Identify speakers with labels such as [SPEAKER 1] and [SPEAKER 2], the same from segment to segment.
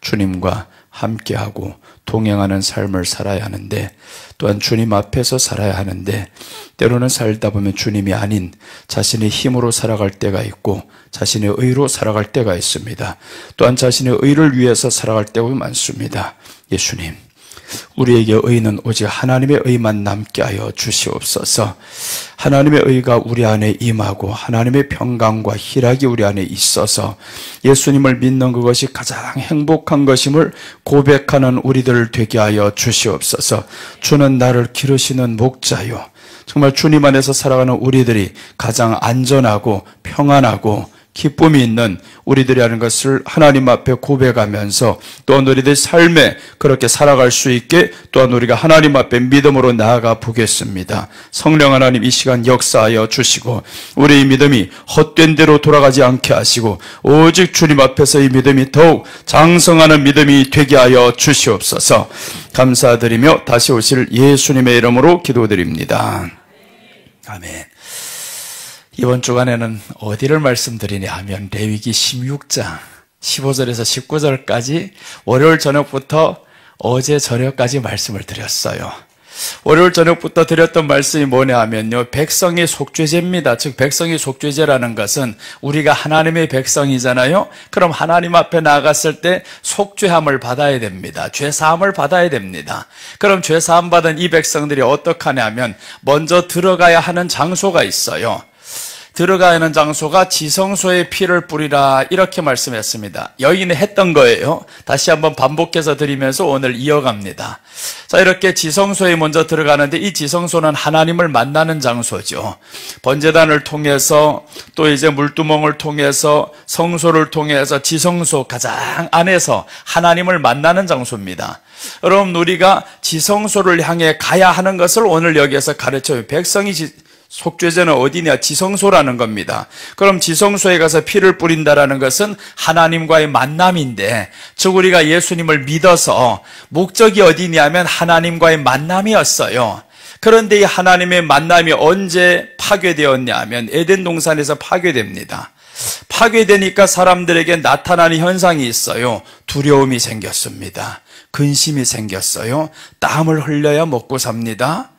[SPEAKER 1] 주님과 함께하고 동행하는 삶을 살아야 하는데, 또한 주님 앞에서 살아야 하는데, 때로는 살다 보면 주님이 아닌 자신의 힘으로 살아갈 때가 있고 자신의 의로 살아갈 때가 있습니다. 또한 자신의 의를 위해서 살아갈 때가 많습니다. 예수님, 우리에게 의는 오직 하나님의 의만 남게 하여 주시옵소서. 하나님의 의가 우리 안에 임하고 하나님의 평강과 희락이 우리 안에 있어서 예수님을 믿는 그것이 가장 행복한 것임을 고백하는 우리들 되게 하여 주시옵소서. 주는 나를 기르시는 목자요, 정말 주님 안에서 살아가는 우리들이 가장 안전하고 평안하고 기쁨이 있는 우리들이라는 것을 하나님 앞에 고백하면서, 또한 우리들의 삶에 그렇게 살아갈 수 있게 또한 우리가 하나님 앞에 믿음으로 나아가 보겠습니다. 성령 하나님, 이 시간 역사하여 주시고 우리의 믿음이 헛된 대로 돌아가지 않게 하시고 오직 주님 앞에서 이 믿음이 더욱 장성하는 믿음이 되게 하여 주시옵소서. 감사드리며 다시 오실 예수님의 이름으로 기도드립니다. 아멘. 이번 주간에는 어디를 말씀드리냐 하면 레위기 16장 15절에서 19절까지 월요일 저녁부터 어제 저녁까지 말씀을 드렸어요. 월요일 저녁부터 드렸던 말씀이 뭐냐 하면요, 백성의 속죄제입니다. 즉 백성의 속죄제라는 것은 우리가 하나님의 백성이잖아요. 그럼 하나님 앞에 나아갔을 때 속죄함을 받아야 됩니다. 죄사함을 받아야 됩니다. 그럼 죄사함 받은 이 백성들이 어떻게 하냐면 먼저 들어가야 하는 장소가 있어요. 들어가야 하는 장소가 지성소에 피를 뿌리라, 이렇게 말씀했습니다. 여인이 했던 거예요. 다시 한번 반복해서 드리면서 오늘 이어갑니다. 자, 이렇게 지성소에 먼저 들어가는데, 이 지성소는 하나님을 만나는 장소죠. 번제단을 통해서 또 이제 물두멍을 통해서 성소를 통해서 지성소 가장 안에서 하나님을 만나는 장소입니다. 여러분, 우리가 지성소를 향해 가야 하는 것을 오늘 여기에서 가르쳐요. 백성이 속죄제는 어디냐? 지성소라는 겁니다. 그럼 지성소에 가서 피를 뿌린다라는 것은 하나님과의 만남인데, 즉 우리가 예수님을 믿어서 목적이 어디냐면 하나님과의 만남이었어요. 그런데 이 하나님의 만남이 언제 파괴되었냐 하면 에덴 동산에서 파괴됩니다. 파괴되니까 사람들에게 나타나는 현상이 있어요. 두려움이 생겼습니다. 근심이 생겼어요. 땀을 흘려야 먹고 삽니다.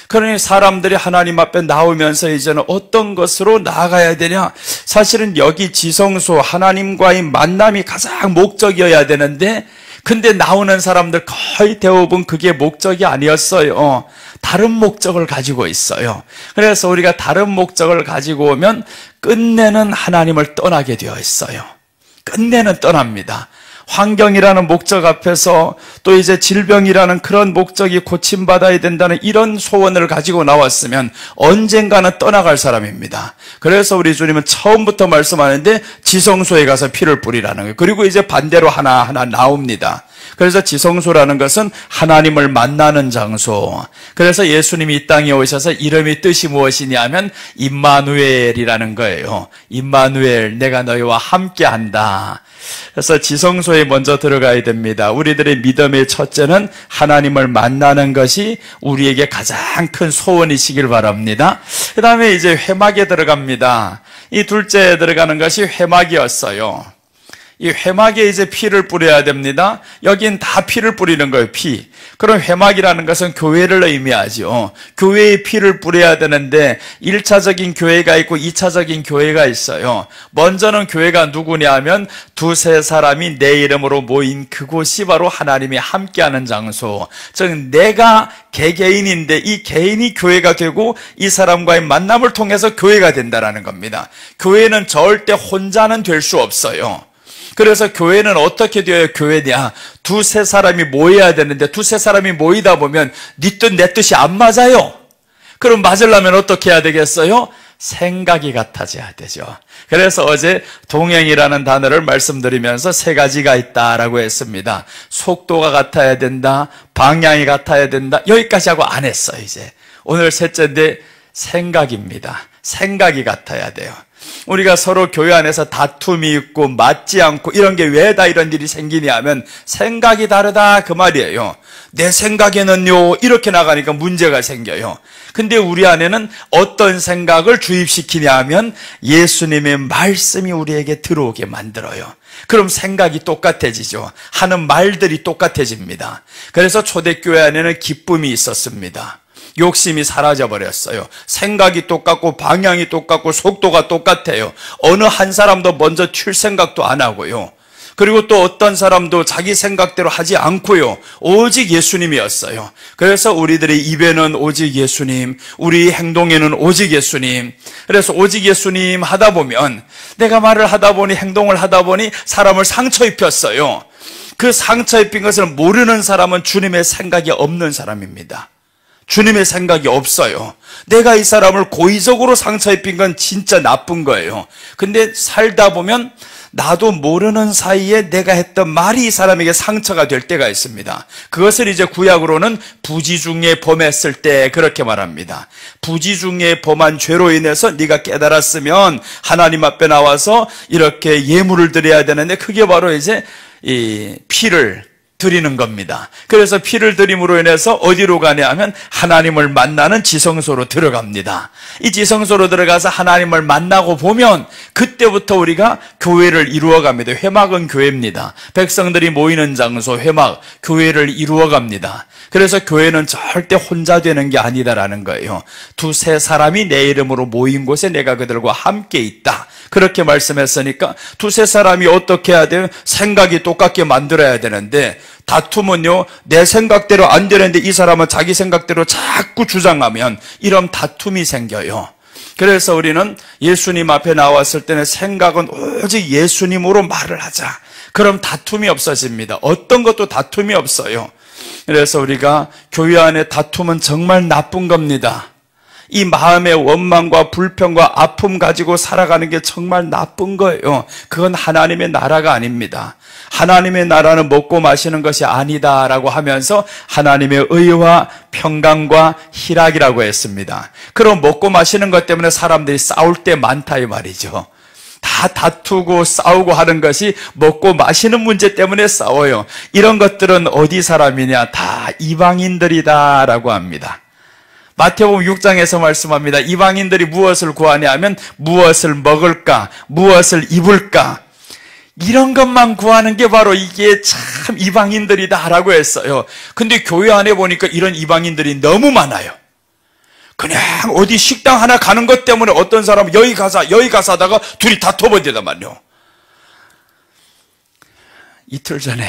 [SPEAKER 1] 그러니 사람들이 하나님 앞에 나오면서 이제는 어떤 것으로 나아가야 되냐? 사실은 여기 지성소, 하나님과의 만남이 가장 목적이어야 되는데, 근데 나오는 사람들 거의 대부분 그게 목적이 아니었어요. 다른 목적을 가지고 있어요. 그래서 우리가 다른 목적을 가지고 오면 끝내는 하나님을 떠나게 되어 있어요. 끝내는 떠납니다. 환경이라는 목적 앞에서 또 이제 질병이라는 그런 목적이 고침받아야 된다는 이런 소원을 가지고 나왔으면 언젠가는 떠나갈 사람입니다. 그래서 우리 주님은 처음부터 말씀하는데 지성소에 가서 피를 뿌리라는 거예요. 그리고 이제 반대로 하나하나 나옵니다. 그래서 지성소라는 것은 하나님을 만나는 장소. 그래서 예수님이 이 땅에 오셔서 이름의 뜻이 무엇이냐 하면 임마누엘이라는 거예요. 임마누엘, 내가 너희와 함께한다. 그래서 지성소에 먼저 들어가야 됩니다. 우리들의 믿음의 첫째는 하나님을 만나는 것이 우리에게 가장 큰 소원이시길 바랍니다. 그 다음에 이제 회막에 들어갑니다. 이 둘째에 들어가는 것이 회막이었어요. 이 회막에 이제 피를 뿌려야 됩니다. 여긴 다 피를 뿌리는 거예요, 피. 그럼 회막이라는 것은 교회를 의미하죠. 교회에 피를 뿌려야 되는데 1차적인 교회가 있고 2차적인 교회가 있어요. 먼저는 교회가 누구냐 하면 두세 사람이 내 이름으로 모인 그곳이 바로 하나님이 함께하는 장소. 즉 내가 개개인인데 이 개인이 교회가 되고 이 사람과의 만남을 통해서 교회가 된다는 겁니다. 교회는 절대 혼자는 될 수 없어요. 그래서 교회는 어떻게 되어야 교회냐? 두세 사람이 모여야 되는데 두세 사람이 모이다 보면 네 뜻 내 뜻이 안 맞아요. 그럼 맞으려면 어떻게 해야 되겠어요? 생각이 같아져야 되죠. 그래서 어제 동행이라는 단어를 말씀드리면서 세 가지가 있다라고 했습니다. 속도가 같아야 된다, 방향이 같아야 된다. 여기까지 하고 안 했어요. 이제 오늘 셋째인데 생각입니다. 생각이 같아야 돼요. 우리가 서로 교회 안에서 다툼이 있고 맞지 않고 이런 게 왜 다 이런 일이 생기냐 하면 생각이 다르다 그 말이에요. 내 생각에는요 이렇게 나가니까 문제가 생겨요. 근데 우리 안에는 어떤 생각을 주입시키냐 하면 예수님의 말씀이 우리에게 들어오게 만들어요. 그럼 생각이 똑같아지죠. 하는 말들이 똑같아집니다. 그래서 초대교회 안에는 기쁨이 있었습니다. 욕심이 사라져버렸어요. 생각이 똑같고 방향이 똑같고 속도가 똑같아요. 어느 한 사람도 먼저 튈 생각도 안 하고요. 그리고 또 어떤 사람도 자기 생각대로 하지 않고요. 오직 예수님이었어요. 그래서 우리들의 입에는 오직 예수님, 우리 행동에는 오직 예수님. 그래서 오직 예수님 하다 보면 내가 말을 하다 보니 행동을 하다 보니 사람을 상처 입혔어요. 그 상처 입힌 것을 모르는 사람은 주님의 생각이 없는 사람입니다. 주님의 생각이 없어요. 내가 이 사람을 고의적으로 상처 입힌 건 진짜 나쁜 거예요. 근데 살다 보면 나도 모르는 사이에 내가 했던 말이 이 사람에게 상처가 될 때가 있습니다. 그것을 이제 구약으로는 부지 중에 범했을 때 그렇게 말합니다. 부지 중에 범한 죄로 인해서 네가 깨달았으면 하나님 앞에 나와서 이렇게 예물을 드려야 되는데 그게 바로 이제 이 피를 드리는 겁니다. 그래서 피를 드림으로 인해서 어디로 가냐 하면 하나님을 만나는 지성소로 들어갑니다. 이 지성소로 들어가서 하나님을 만나고 보면 그때부터 우리가 교회를 이루어갑니다. 회막은 교회입니다. 백성들이 모이는 장소 회막, 교회를 이루어갑니다. 그래서 교회는 절대 혼자 되는 게 아니다라는 거예요. 두세 사람이 내 이름으로 모인 곳에 내가 그들과 함께 있다. 그렇게 말씀했으니까 두세 사람이 어떻게 해야 돼요? 생각이 똑같게 만들어야 되는데 다툼은요 내 생각대로 안 되는데 이 사람은 자기 생각대로 자꾸 주장하면 이런 다툼이 생겨요. 그래서 우리는 예수님 앞에 나왔을 때는 생각은 오직 예수님으로 말을 하자. 그럼 다툼이 없어집니다. 어떤 것도 다툼이 없어요. 그래서 우리가 교회 안에 다툼은 정말 나쁜 겁니다. 이 마음의 원망과 불평과 아픔 가지고 살아가는 게 정말 나쁜 거예요. 그건 하나님의 나라가 아닙니다. 하나님의 나라는 먹고 마시는 것이 아니다라고 하면서 하나님의 의와 평강과 희락이라고 했습니다. 그럼 먹고 마시는 것 때문에 사람들이 싸울 때 많다 이 말이죠. 다 다투고 싸우고 하는 것이 먹고 마시는 문제 때문에 싸워요. 이런 것들은 어디 사람이냐? 다 이방인들이다라고 합니다. 마태복음 6장에서 말씀합니다. 이방인들이 무엇을 구하냐 하면 무엇을 먹을까? 무엇을 입을까? 이런 것만 구하는 게 바로 이게 참 이방인들이다라고 했어요. 근데 교회 안에 보니까 이런 이방인들이 너무 많아요. 그냥 어디 식당 하나 가는 것 때문에 어떤 사람은 여기 가서 하다가 둘이 다퉈버리단 말이에요. 이틀 전에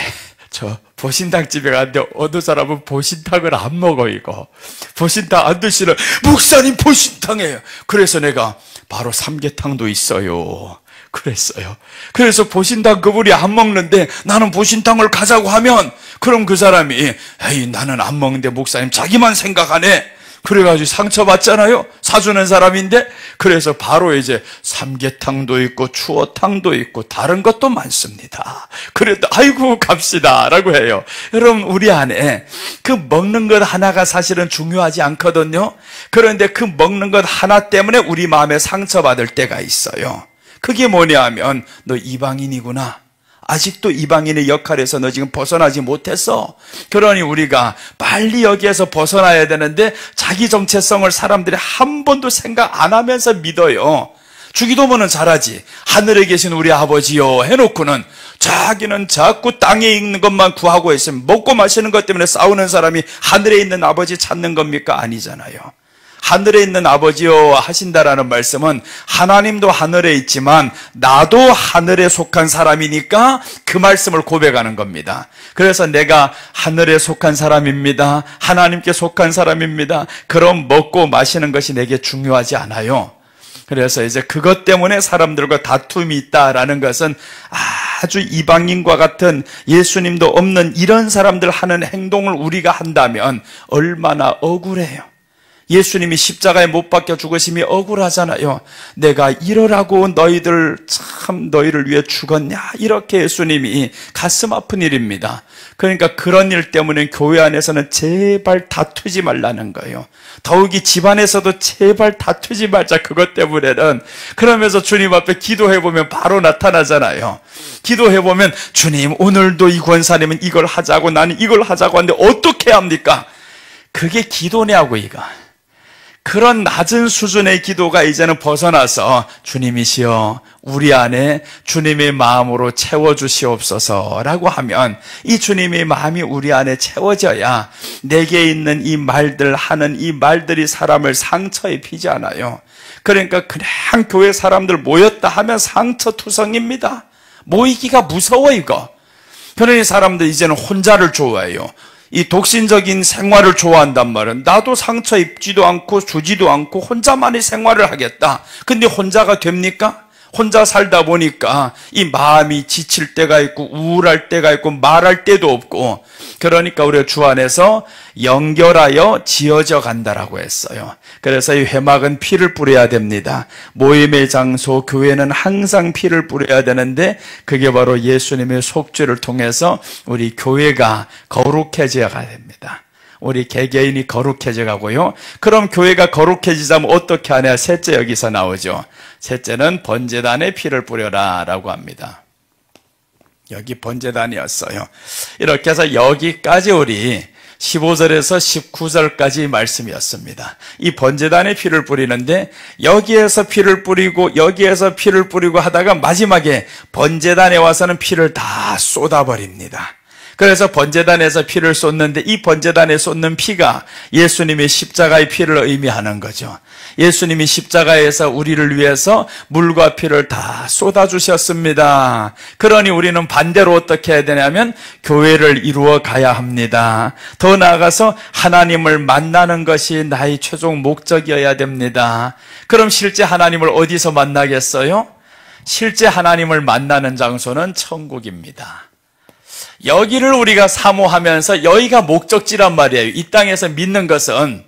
[SPEAKER 1] 저 보신탕 집에 갔는데 어느 사람은 보신탕을 안 먹어 이거. 보신탕 안 드시는 목사님 보신탕이에요. 그래서 내가 바로 삼계탕도 있어요. 그랬어요. 그래서 보신탕 그분이 안 먹는데 나는 보신탕을 가자고 하면 그럼 그 사람이 에이 나는 안 먹는데 목사님 자기만 생각하네. 그래가지고 상처받잖아요. 사주는 사람인데. 그래서 바로 이제 삼계탕도 있고 추어탕도 있고 다른 것도 많습니다. 그래도 아이고 갑시다 라고 해요. 여러분 우리 안에 그 먹는 것 하나가 사실은 중요하지 않거든요. 그런데 그 먹는 것 하나 때문에 우리 마음에 상처받을 때가 있어요. 그게 뭐냐 하면 너 이방인이구나. 아직도 이방인의 역할에서 너 지금 벗어나지 못했어. 그러니 우리가 빨리 여기에서 벗어나야 되는데 자기 정체성을 사람들이 한 번도 생각 안 하면서 믿어요. 주기도문은 잘하지. 하늘에 계신 우리 아버지요 해놓고는 자기는 자꾸 땅에 있는 것만 구하고 있으면 먹고 마시는 것 때문에 싸우는 사람이 하늘에 있는 아버지 찾는 겁니까? 아니잖아요. 하늘에 있는 아버지요 하신다라는 말씀은 하나님도 하늘에 있지만 나도 하늘에 속한 사람이니까 그 말씀을 고백하는 겁니다. 그래서 내가 하늘에 속한 사람입니다. 하나님께 속한 사람입니다. 그럼 먹고 마시는 것이 내게 중요하지 않아요. 그래서 이제 그것 때문에 사람들과 다툼이 있다라는 것은 아주 이방인과 같은 예수님도 없는 이런 사람들 하는 행동을 우리가 한다면 얼마나 억울해요. 예수님이 십자가에 못 박혀 죽으심이 억울하잖아요. 내가 이러라고 너희를 위해 죽었냐? 이렇게 예수님이 가슴 아픈 일입니다. 그러니까 그런 일 때문에 교회 안에서는 제발 다투지 말라는 거예요. 더욱이 집안에서도 제발 다투지 말자. 그것 때문에는. 그러면서 주님 앞에 기도해보면 바로 나타나잖아요. 기도해보면 주님 오늘도 이 권사님은 이걸 하자고 나는 이걸 하자고 하는데 어떻게 합니까? 그게 기도냐고 이거. 그런 낮은 수준의 기도가 이제는 벗어나서 주님이시여 우리 안에 주님의 마음으로 채워주시옵소서라고 하면 이 주님의 마음이 우리 안에 채워져야 내게 있는 이 말들 하는 이 말들이 사람을 상처에 피지 않아요. 그러니까 그냥 교회 사람들 모였다 하면 상처투성입니다. 모이기가 무서워 이거. 그러니 사람들 이제는 혼자를 좋아해요. 이 독신적인 생활을 좋아한단 말은 나도 상처 입지도 않고 주지도 않고 혼자만의 생활을 하겠다. 근데 혼자가 됩니까? 혼자 살다 보니까 이 마음이 지칠 때가 있고 우울할 때가 있고 말할 때도 없고 그러니까 우리가 주 안에서 연결하여 지어져 간다라고 했어요. 그래서 이 회막은 피를 뿌려야 됩니다. 모임의 장소, 교회는 항상 피를 뿌려야 되는데 그게 바로 예수님의 속죄를 통해서 우리 교회가 거룩해져야 됩니다. 우리 개개인이 거룩해져 가고요. 그럼 교회가 거룩해지자면 어떻게 하냐? 셋째 여기서 나오죠. 셋째는 번제단에 피를 뿌려라 라고 합니다. 여기 번제단이었어요. 이렇게 해서 여기까지 우리 15절에서 19절까지 말씀이었습니다. 이 번제단에 피를 뿌리는데 여기에서 피를 뿌리고 여기에서 피를 뿌리고 하다가 마지막에 번제단에 와서는 피를 다 쏟아버립니다. 그래서 번제단에서 피를 쏟는데 이 번제단에 쏟는 피가 예수님의 십자가의 피를 의미하는 거죠. 예수님이 십자가에서 우리를 위해서 물과 피를 다 쏟아주셨습니다. 그러니 우리는 반대로 어떻게 해야 되냐면 교회를 이루어 가야 합니다. 더 나아가서 하나님을 만나는 것이 나의 최종 목적이어야 됩니다. 그럼 실제 하나님을 어디서 만나겠어요? 실제 하나님을 만나는 장소는 천국입니다. 여기를 우리가 사모하면서 여기가 목적지란 말이에요. 이 땅에서 믿는 것은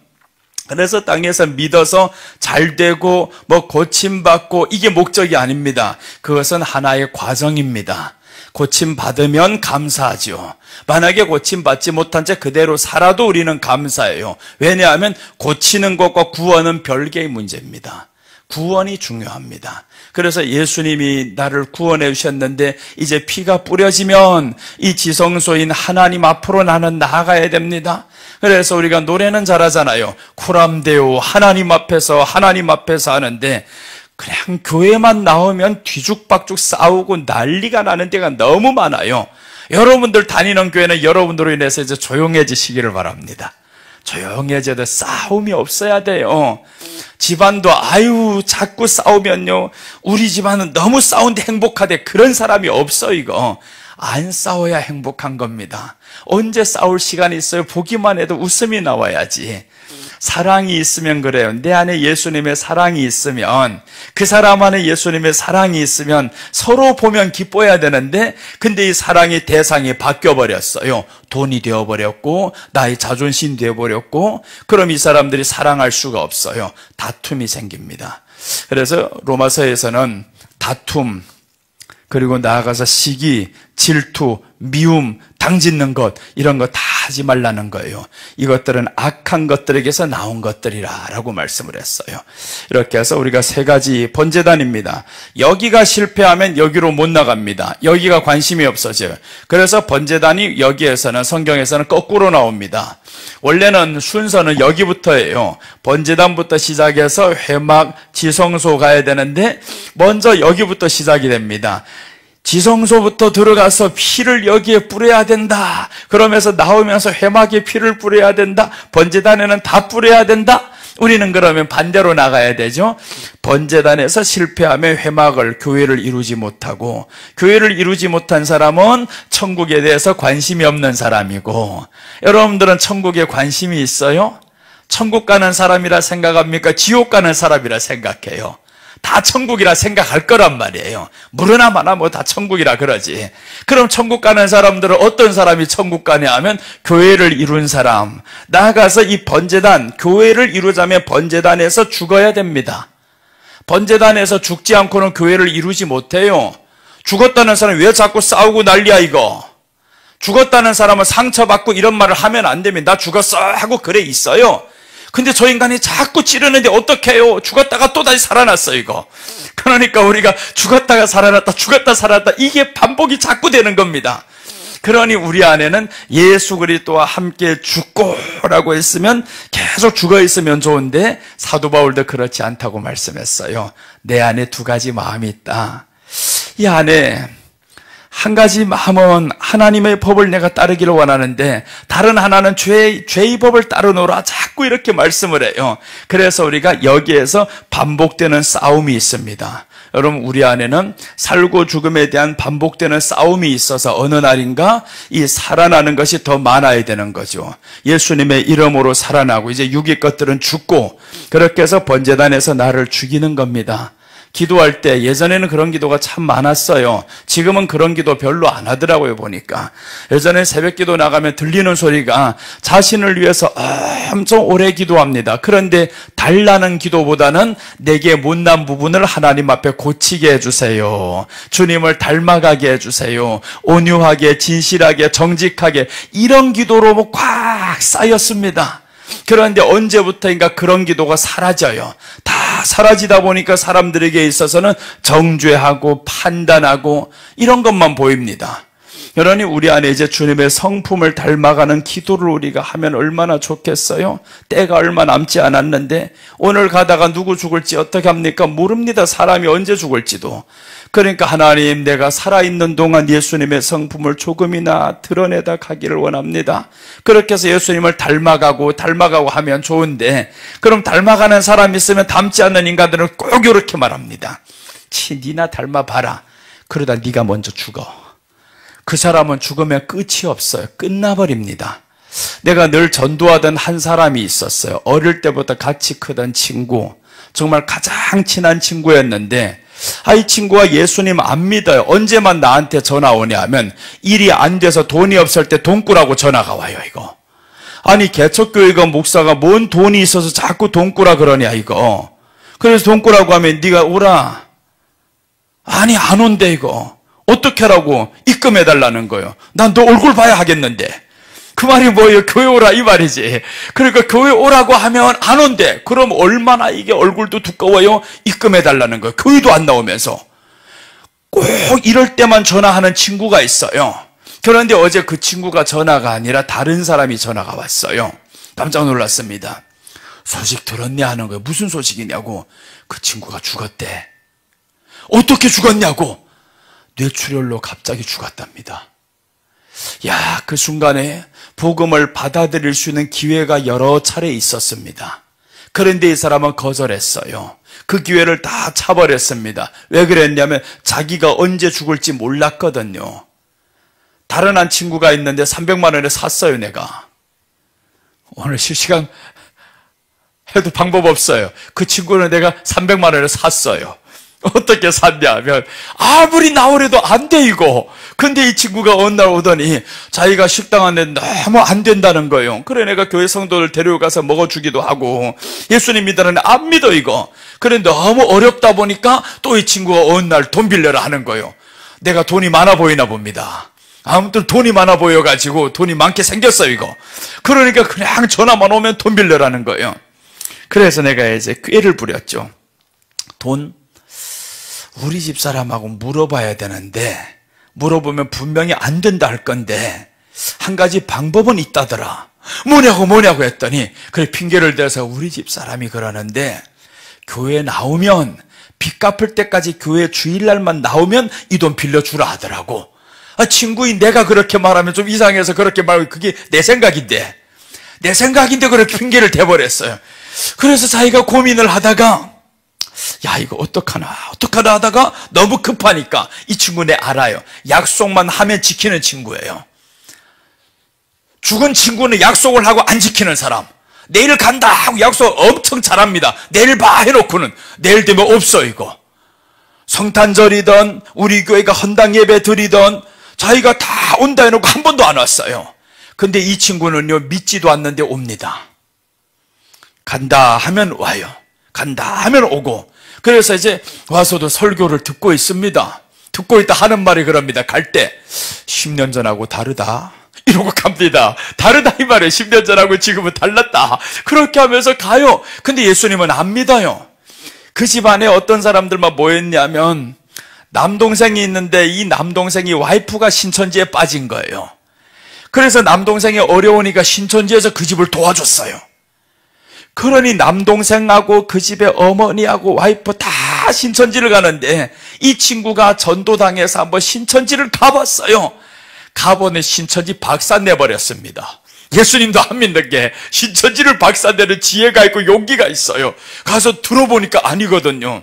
[SPEAKER 1] 그래서 땅에서 믿어서 잘 되고 고침받고 이게 목적이 아닙니다. 그것은 하나의 과정입니다. 고침받으면 감사하죠. 만약에 고침받지 못한 채 그대로 살아도 우리는 감사해요. 왜냐하면 고치는 것과 구원은 별개의 문제입니다. 구원이 중요합니다. 그래서 예수님이 나를 구원해 주셨는데 이제 피가 뿌려지면 이 지성소인 하나님 앞으로 나는 나아가야 됩니다. 그래서 우리가 노래는 잘하잖아요. 코람데오 하나님 앞에서 하는데 그냥 교회만 나오면 뒤죽박죽 싸우고 난리가 나는 데가 너무 많아요. 여러분들 다니는 교회는 여러분들로 인해서 이제 조용해지시기를 바랍니다. 조용해져도 싸움이 없어야 돼요. 집안도 자꾸 싸우면요 우리 집안은 너무 싸운데 행복하대. 그런 사람이 없어. 이거 안 싸워야 행복한 겁니다. 언제 싸울 시간이 있어요? 보기만 해도 웃음이 나와야지. 사랑이 있으면 그래요. 내 안에 예수님의 사랑이 있으면, 그 사람 안에 예수님의 사랑이 있으면 서로 보면 기뻐해야 되는데 근데 이 사랑의 대상이 바뀌어버렸어요. 돈이 되어버렸고 나의 자존심이 되어버렸고 그럼 이 사람들이 사랑할 수가 없어요. 다툼이 생깁니다. 그래서 로마서에서는 다툼 그리고 나아가서 시기, 질투, 미움, 당짓는 것 이런 거 다 하지 말라는 거예요. 이것들은 악한 것들에게서 나온 것들이라 라고 말씀을 했어요. 이렇게 해서 우리가 세 가지 번제단입니다. 여기가 실패하면 여기로 못 나갑니다. 여기가 관심이 없어져요. 그래서 번제단이 여기에서는 성경에서는 거꾸로 나옵니다. 원래는 순서는 여기부터예요. 번제단부터 시작해서 회막, 지성소 가야 되는데 먼저 여기부터 시작이 됩니다. 지성소부터 들어가서 피를 여기에 뿌려야 된다. 그러면서 나오면서 회막에 피를 뿌려야 된다. 번제단에는 다 뿌려야 된다. 우리는 그러면 반대로 나가야 되죠. 번제단에서 실패하면 회막을, 교회를 이루지 못하고, 교회를 이루지 못한 사람은 천국에 대해서 관심이 없는 사람이고, 여러분들은 천국에 관심이 있어요? 천국 가는 사람이라 생각합니까? 지옥 가는 사람이라 생각해요? 다 천국이라 생각할 거란 말이에요. 물으나 마나 뭐 다 천국이라 그러지. 그럼 천국 가는 사람들은 어떤 사람이 천국 가냐 하면 교회를 이룬 사람. 나아가서 이 번제단, 교회를 이루자면 번제단에서 죽어야 됩니다. 번제단에서 죽지 않고는 교회를 이루지 못해요. 죽었다는 사람이 왜 자꾸 싸우고 난리야 이거. 죽었다는 사람은 상처받고 이런 말을 하면 안 됩니다. 나 죽었어 하고 그래 있어요. 근데 저 인간이 자꾸 찌르는데 어떡해요? 죽었다가 또다시 살아났어 이거. 그러니까 우리가 죽었다가 살아났다 죽었다 살아났다 이게 반복이 자꾸 되는 겁니다. 그러니 우리 안에는 예수 그리스도와 함께 죽고라고 했으면 계속 죽어 있으면 좋은데 사도 바울도 그렇지 않다고 말씀했어요. 내 안에 두 가지 마음이 있다. 이 안에 한 가지 마음은 하나님의 법을 내가 따르기를 원하는데 다른 하나는 죄의 법을 따르노라 자꾸 이렇게 말씀을 해요. 그래서 우리가 여기에서 반복되는 싸움이 있습니다. 여러분 우리 안에는 살고 죽음에 대한 반복되는 싸움이 있어서 어느 날인가 이 살아나는 것이 더 많아야 되는 거죠. 예수님의 이름으로 살아나고 이제 육의 것들은 죽고 그렇게 해서 번제단에서 나를 죽이는 겁니다. 기도할 때 예전에는 그런 기도가 참 많았어요. 지금은 그런 기도 별로 안 하더라고요 보니까. 예전에 새벽기도 나가면 들리는 소리가 자신을 위해서 엄청 오래 기도합니다. 그런데 달라는 기도보다는 내게 못난 부분을 하나님 앞에 고치게 해주세요. 주님을 닮아가게 해주세요. 온유하게 진실하게 정직하게 이런 기도로 꽉 쌓였습니다. 그런데 언제부터인가 그런 기도가 사라져요. 다 사라지다 보니까 사람들에게 있어서는 정죄하고 판단하고 이런 것만 보입니다. 그러니 우리 안에 이제 주님의 성품을 닮아가는 기도를 우리가 하면 얼마나 좋겠어요? 때가 얼마 남지 않았는데 오늘 가다가 누구 죽을지 어떻게 합니까? 모릅니다. 사람이 언제 죽을지도. 그러니까 하나님 내가 살아있는 동안 예수님의 성품을 조금이나 드러내다 가기를 원합니다. 그렇게 해서 예수님을 닮아가고 하면 좋은데 그럼 닮아가는 사람이 있으면 닮지 않는 인간들은 꼭 이렇게 말합니다. 니나 닮아봐라. 그러다 네가 먼저 죽어. 그 사람은 죽으면 끝이 없어요. 끝나버립니다. 내가 늘 전도하던 한 사람이 있었어요. 어릴 때부터 같이 크던 친구. 정말 가장 친한 친구였는데 이 친구가 예수님 안 믿어요. 언제만 나한테 전화 오냐 하면 일이 안 돼서 돈이 없을 때 돈 꾸라고 전화가 와요 이거. 아니 개척교회가 목사가 뭔 돈이 있어서 자꾸 돈 꾸라 그러냐 이거. 그래서 돈 꾸라고 하면 네가 오라. 아니 안 온대 이거. 어떻게 하라고 입금해달라는 거예요. 난 너 얼굴 봐야 하겠는데. 그 말이 뭐예요? 교회 오라 이 말이지. 그러니까 교회 오라고 하면 안 온대. 그럼 얼마나 이게 얼굴도 두꺼워요? 입금해달라는 거예요. 교회도 안 나오면서. 꼭 이럴 때만 전화하는 친구가 있어요. 그런데 어제 그 친구가 전화가 아니라 다른 사람이 전화가 왔어요. 깜짝 놀랐습니다. 소식 들었냐 하는 거예요. 무슨 소식이냐고. 그 친구가 죽었대. 어떻게 죽었냐고. 뇌출혈로 갑자기 죽었답니다. 야, 그 순간에 복음을 받아들일 수 있는 기회가 여러 차례 있었습니다. 그런데 이 사람은 거절했어요. 그 기회를 다 차버렸습니다. 왜 그랬냐면 자기가 언제 죽을지 몰랐거든요. 다른 한 친구가 있는데 300만 원에 샀어요 내가. 오늘 실시간 해도 방법 없어요. 그 친구는 내가 300만 원에 샀어요. 어떻게 샀냐면 아무리 나오래도 안 돼 이거. 근데 이 친구가 어느 날 오더니 자기가 식당 안에 너무 안 된다는 거예요. 그래 내가 교회 성도들 데려가서 먹어주기도 하고 예수님 믿으라는데 안 믿어 이거. 그래 너무 어렵다 보니까 또 이 친구가 어느 날 돈 빌려라 하는 거예요. 내가 돈이 많아 보이나 봅니다. 아무튼 돈이 많아 보여가지고 돈이 많게 생겼어요 이거. 그러니까 그냥 전화만 오면 돈 빌려라는 거예요. 그래서 내가 이제 꾀를 부렸죠. 돈 우리 집 사람하고 물어봐야 되는데 물어보면 분명히 안 된다 할 건데 한 가지 방법은 있다더라. 뭐냐고 했더니 그래 핑계를 대서 우리 집 사람이 그러는데 교회 나오면 빚 갚을 때까지 교회 주일날만 나오면 이 돈 빌려주라 하더라고. 친구인 내가 그렇게 말하면 좀 이상해서 그렇게 말하고 그게 내 생각인데 그렇게 핑계를 대버렸어요. 그래서 자기가 고민을 하다가 야 이거 어떡하나 하다가 너무 급하니까 이 친구 내 알아요. 약속만 하면 지키는 친구예요. 죽은 친구는 약속을 하고 안 지키는 사람. 내일 간다 하고 약속 엄청 잘합니다. 내일 봐 해놓고는 내일 되면 없어 이거. 성탄절이든 우리 교회가 헌당 예배 드리든 자기가 다 온다 해놓고 한 번도 안 왔어요. 근데 이 친구는요, 믿지도 않는데 옵니다. 간다 하면 와요. 간다 하면 오고. 그래서 이제 와서도 설교를 듣고 있습니다. 듣고 있다 하는 말이 그럽니다. 갈 때 10년 전하고 다르다 이러고 갑니다. 다르다 이 말이에요. 10년 전하고 지금은 달랐다. 그렇게 하면서 가요. 근데 예수님은 안 믿어요. 그 집안에 어떤 사람들만 모였냐면 남동생이 있는데 이 남동생이 와이프가 신천지에 빠진 거예요. 그래서 남동생이 어려우니까 신천지에서 그 집을 도와줬어요. 그러니 남동생하고 그 집의 어머니하고 와이프 다 신천지를 가는데 이 친구가 전도당에서 한번 신천지를 가봤어요. 가보니 신천지 박사 내버렸습니다. 예수님도 안 믿는 게 신천지를 박사내는 지혜가 있고 용기가 있어요. 가서 들어보니까 아니거든요.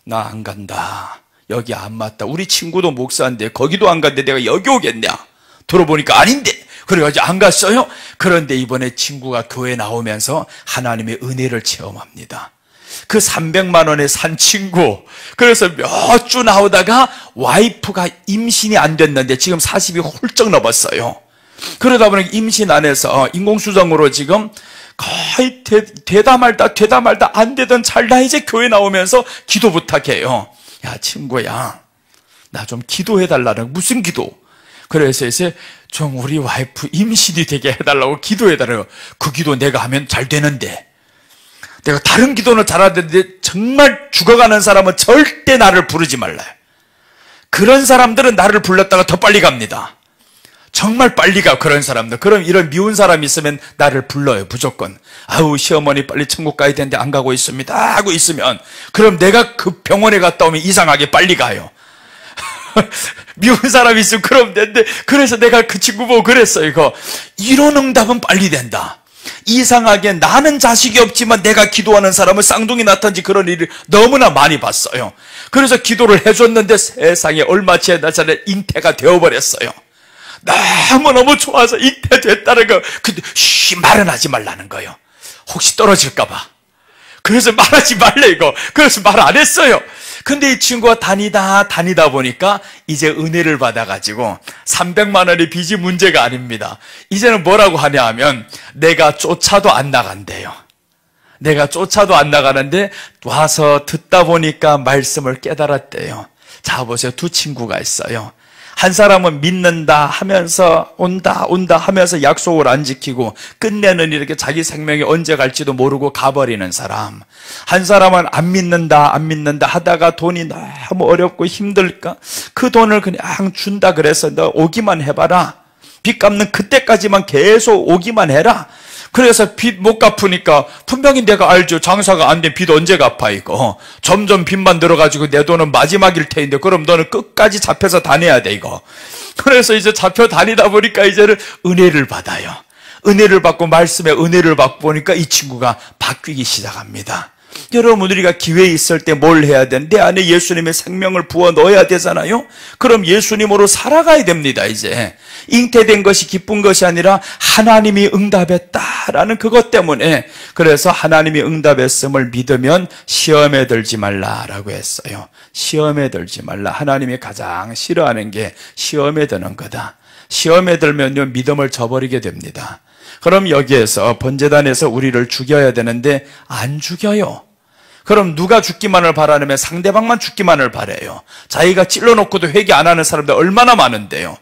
[SPEAKER 1] 나 안 간다. 여기 안 맞다. 우리 친구도 목사인데 거기도 안 간대. 내가 여기 오겠냐. 들어보니까 아닌데. 그래가지고 안 갔어요. 그런데 이번에 친구가 교회 나오면서 하나님의 은혜를 체험합니다. 그 300만 원에 산 친구, 그래서 몇 주 나오다가 와이프가 임신이 안 됐는데 지금 40이 훌쩍 넘었어요. 그러다 보니 임신 안에서 인공수정으로 지금 거의 되다 말다 안 되던 찰나 이제 교회 나오면서 기도 부탁해요. 야 친구야, 나 좀 기도해달라는. 무슨 기도? 그래서 이제 좀 우리 와이프 임신이 되게 해달라고 기도해달라고. 그 기도 내가 하면 잘 되는데, 내가 다른 기도는 잘하는데 정말 죽어가는 사람은 절대 나를 부르지 말라요. 그런 사람들은 나를 불렀다가 더 빨리 갑니다. 정말 빨리 가. 그런 사람들. 그럼 이런 미운 사람이 있으면 나를 불러요. 무조건. 아우 시어머니 빨리 천국 가야 되는데 안 가고 있습니다 하고 있으면, 그럼 내가 그 병원에 갔다 오면 이상하게 빨리 가요. 미운 사람이 있으면 그럼 된대. 그래서 내가 그 친구 보고 그랬어요. 이거 이런 응답은 빨리 된다. 이상하게 나는 자식이 없지만 내가 기도하는 사람은 쌍둥이 낳던지 그런 일을 너무나 많이 봤어요. 그래서 기도를 해줬는데 세상에 얼마 지나자마자 잉태가 되어버렸어요. 너무너무 좋아서 잉태됐다는 거. 근데 말은 하지 말라는 거예요. 혹시 떨어질까봐. 그래서 말하지 말래 이거. 그래서 말 안 했어요. 근데 이 친구가 다니다 보니까 이제 은혜를 받아가지고 300만 원의 빚이 문제가 아닙니다. 이제는 뭐라고 하냐 하면 내가 쫓아도 안 나간대요. 내가 쫓아도 안 나가는데 와서 듣다 보니까 말씀을 깨달았대요. 자 보세요. 두 친구가 있어요. 한 사람은 믿는다 하면서 온다 하면서 약속을 안 지키고 끝내는 이렇게 자기 생명이 언제 갈지도 모르고 가버리는 사람. 한 사람은 안 믿는다 하다가 돈이 너무 어렵고 힘들까 그 돈을 그냥 준다 그래서 너 오기만 해봐라. 빚 갚는 그때까지만 계속 오기만 해라. 그래서 빚 못 갚으니까 분명히 내가 알죠. 장사가 안 된 빚 언제 갚아 이거. 점점 빚만 들어가지고 내 돈은 마지막일 테인데 그럼 너는 끝까지 잡혀서 다녀야 돼 이거. 그래서 이제 잡혀 다니다 보니까 이제는 은혜를 받아요. 은혜를 받고 말씀에 은혜를 받고 보니까 이 친구가 바뀌기 시작합니다. 여러분 우리가 기회에 있을 때 뭘 해야 되는데 내 안에 예수님의 생명을 부어 넣어야 되잖아요. 그럼 예수님으로 살아가야 됩니다. 이제 잉태된 것이 기쁜 것이 아니라 하나님이 응답했다라는 그것 때문에, 그래서 하나님이 응답했음을 믿으면 시험에 들지 말라라고 했어요. 시험에 들지 말라. 하나님이 가장 싫어하는 게 시험에 드는 거다. 시험에 들면요 믿음을 저버리게 됩니다. 그럼 여기에서 번제단에서 우리를 죽여야 되는데 안 죽여요. 그럼 누가 죽기만을 바라냐면 상대방만 죽기만을 바라요. 자기가 찔러놓고도 회개 안 하는 사람들 얼마나 많은데요.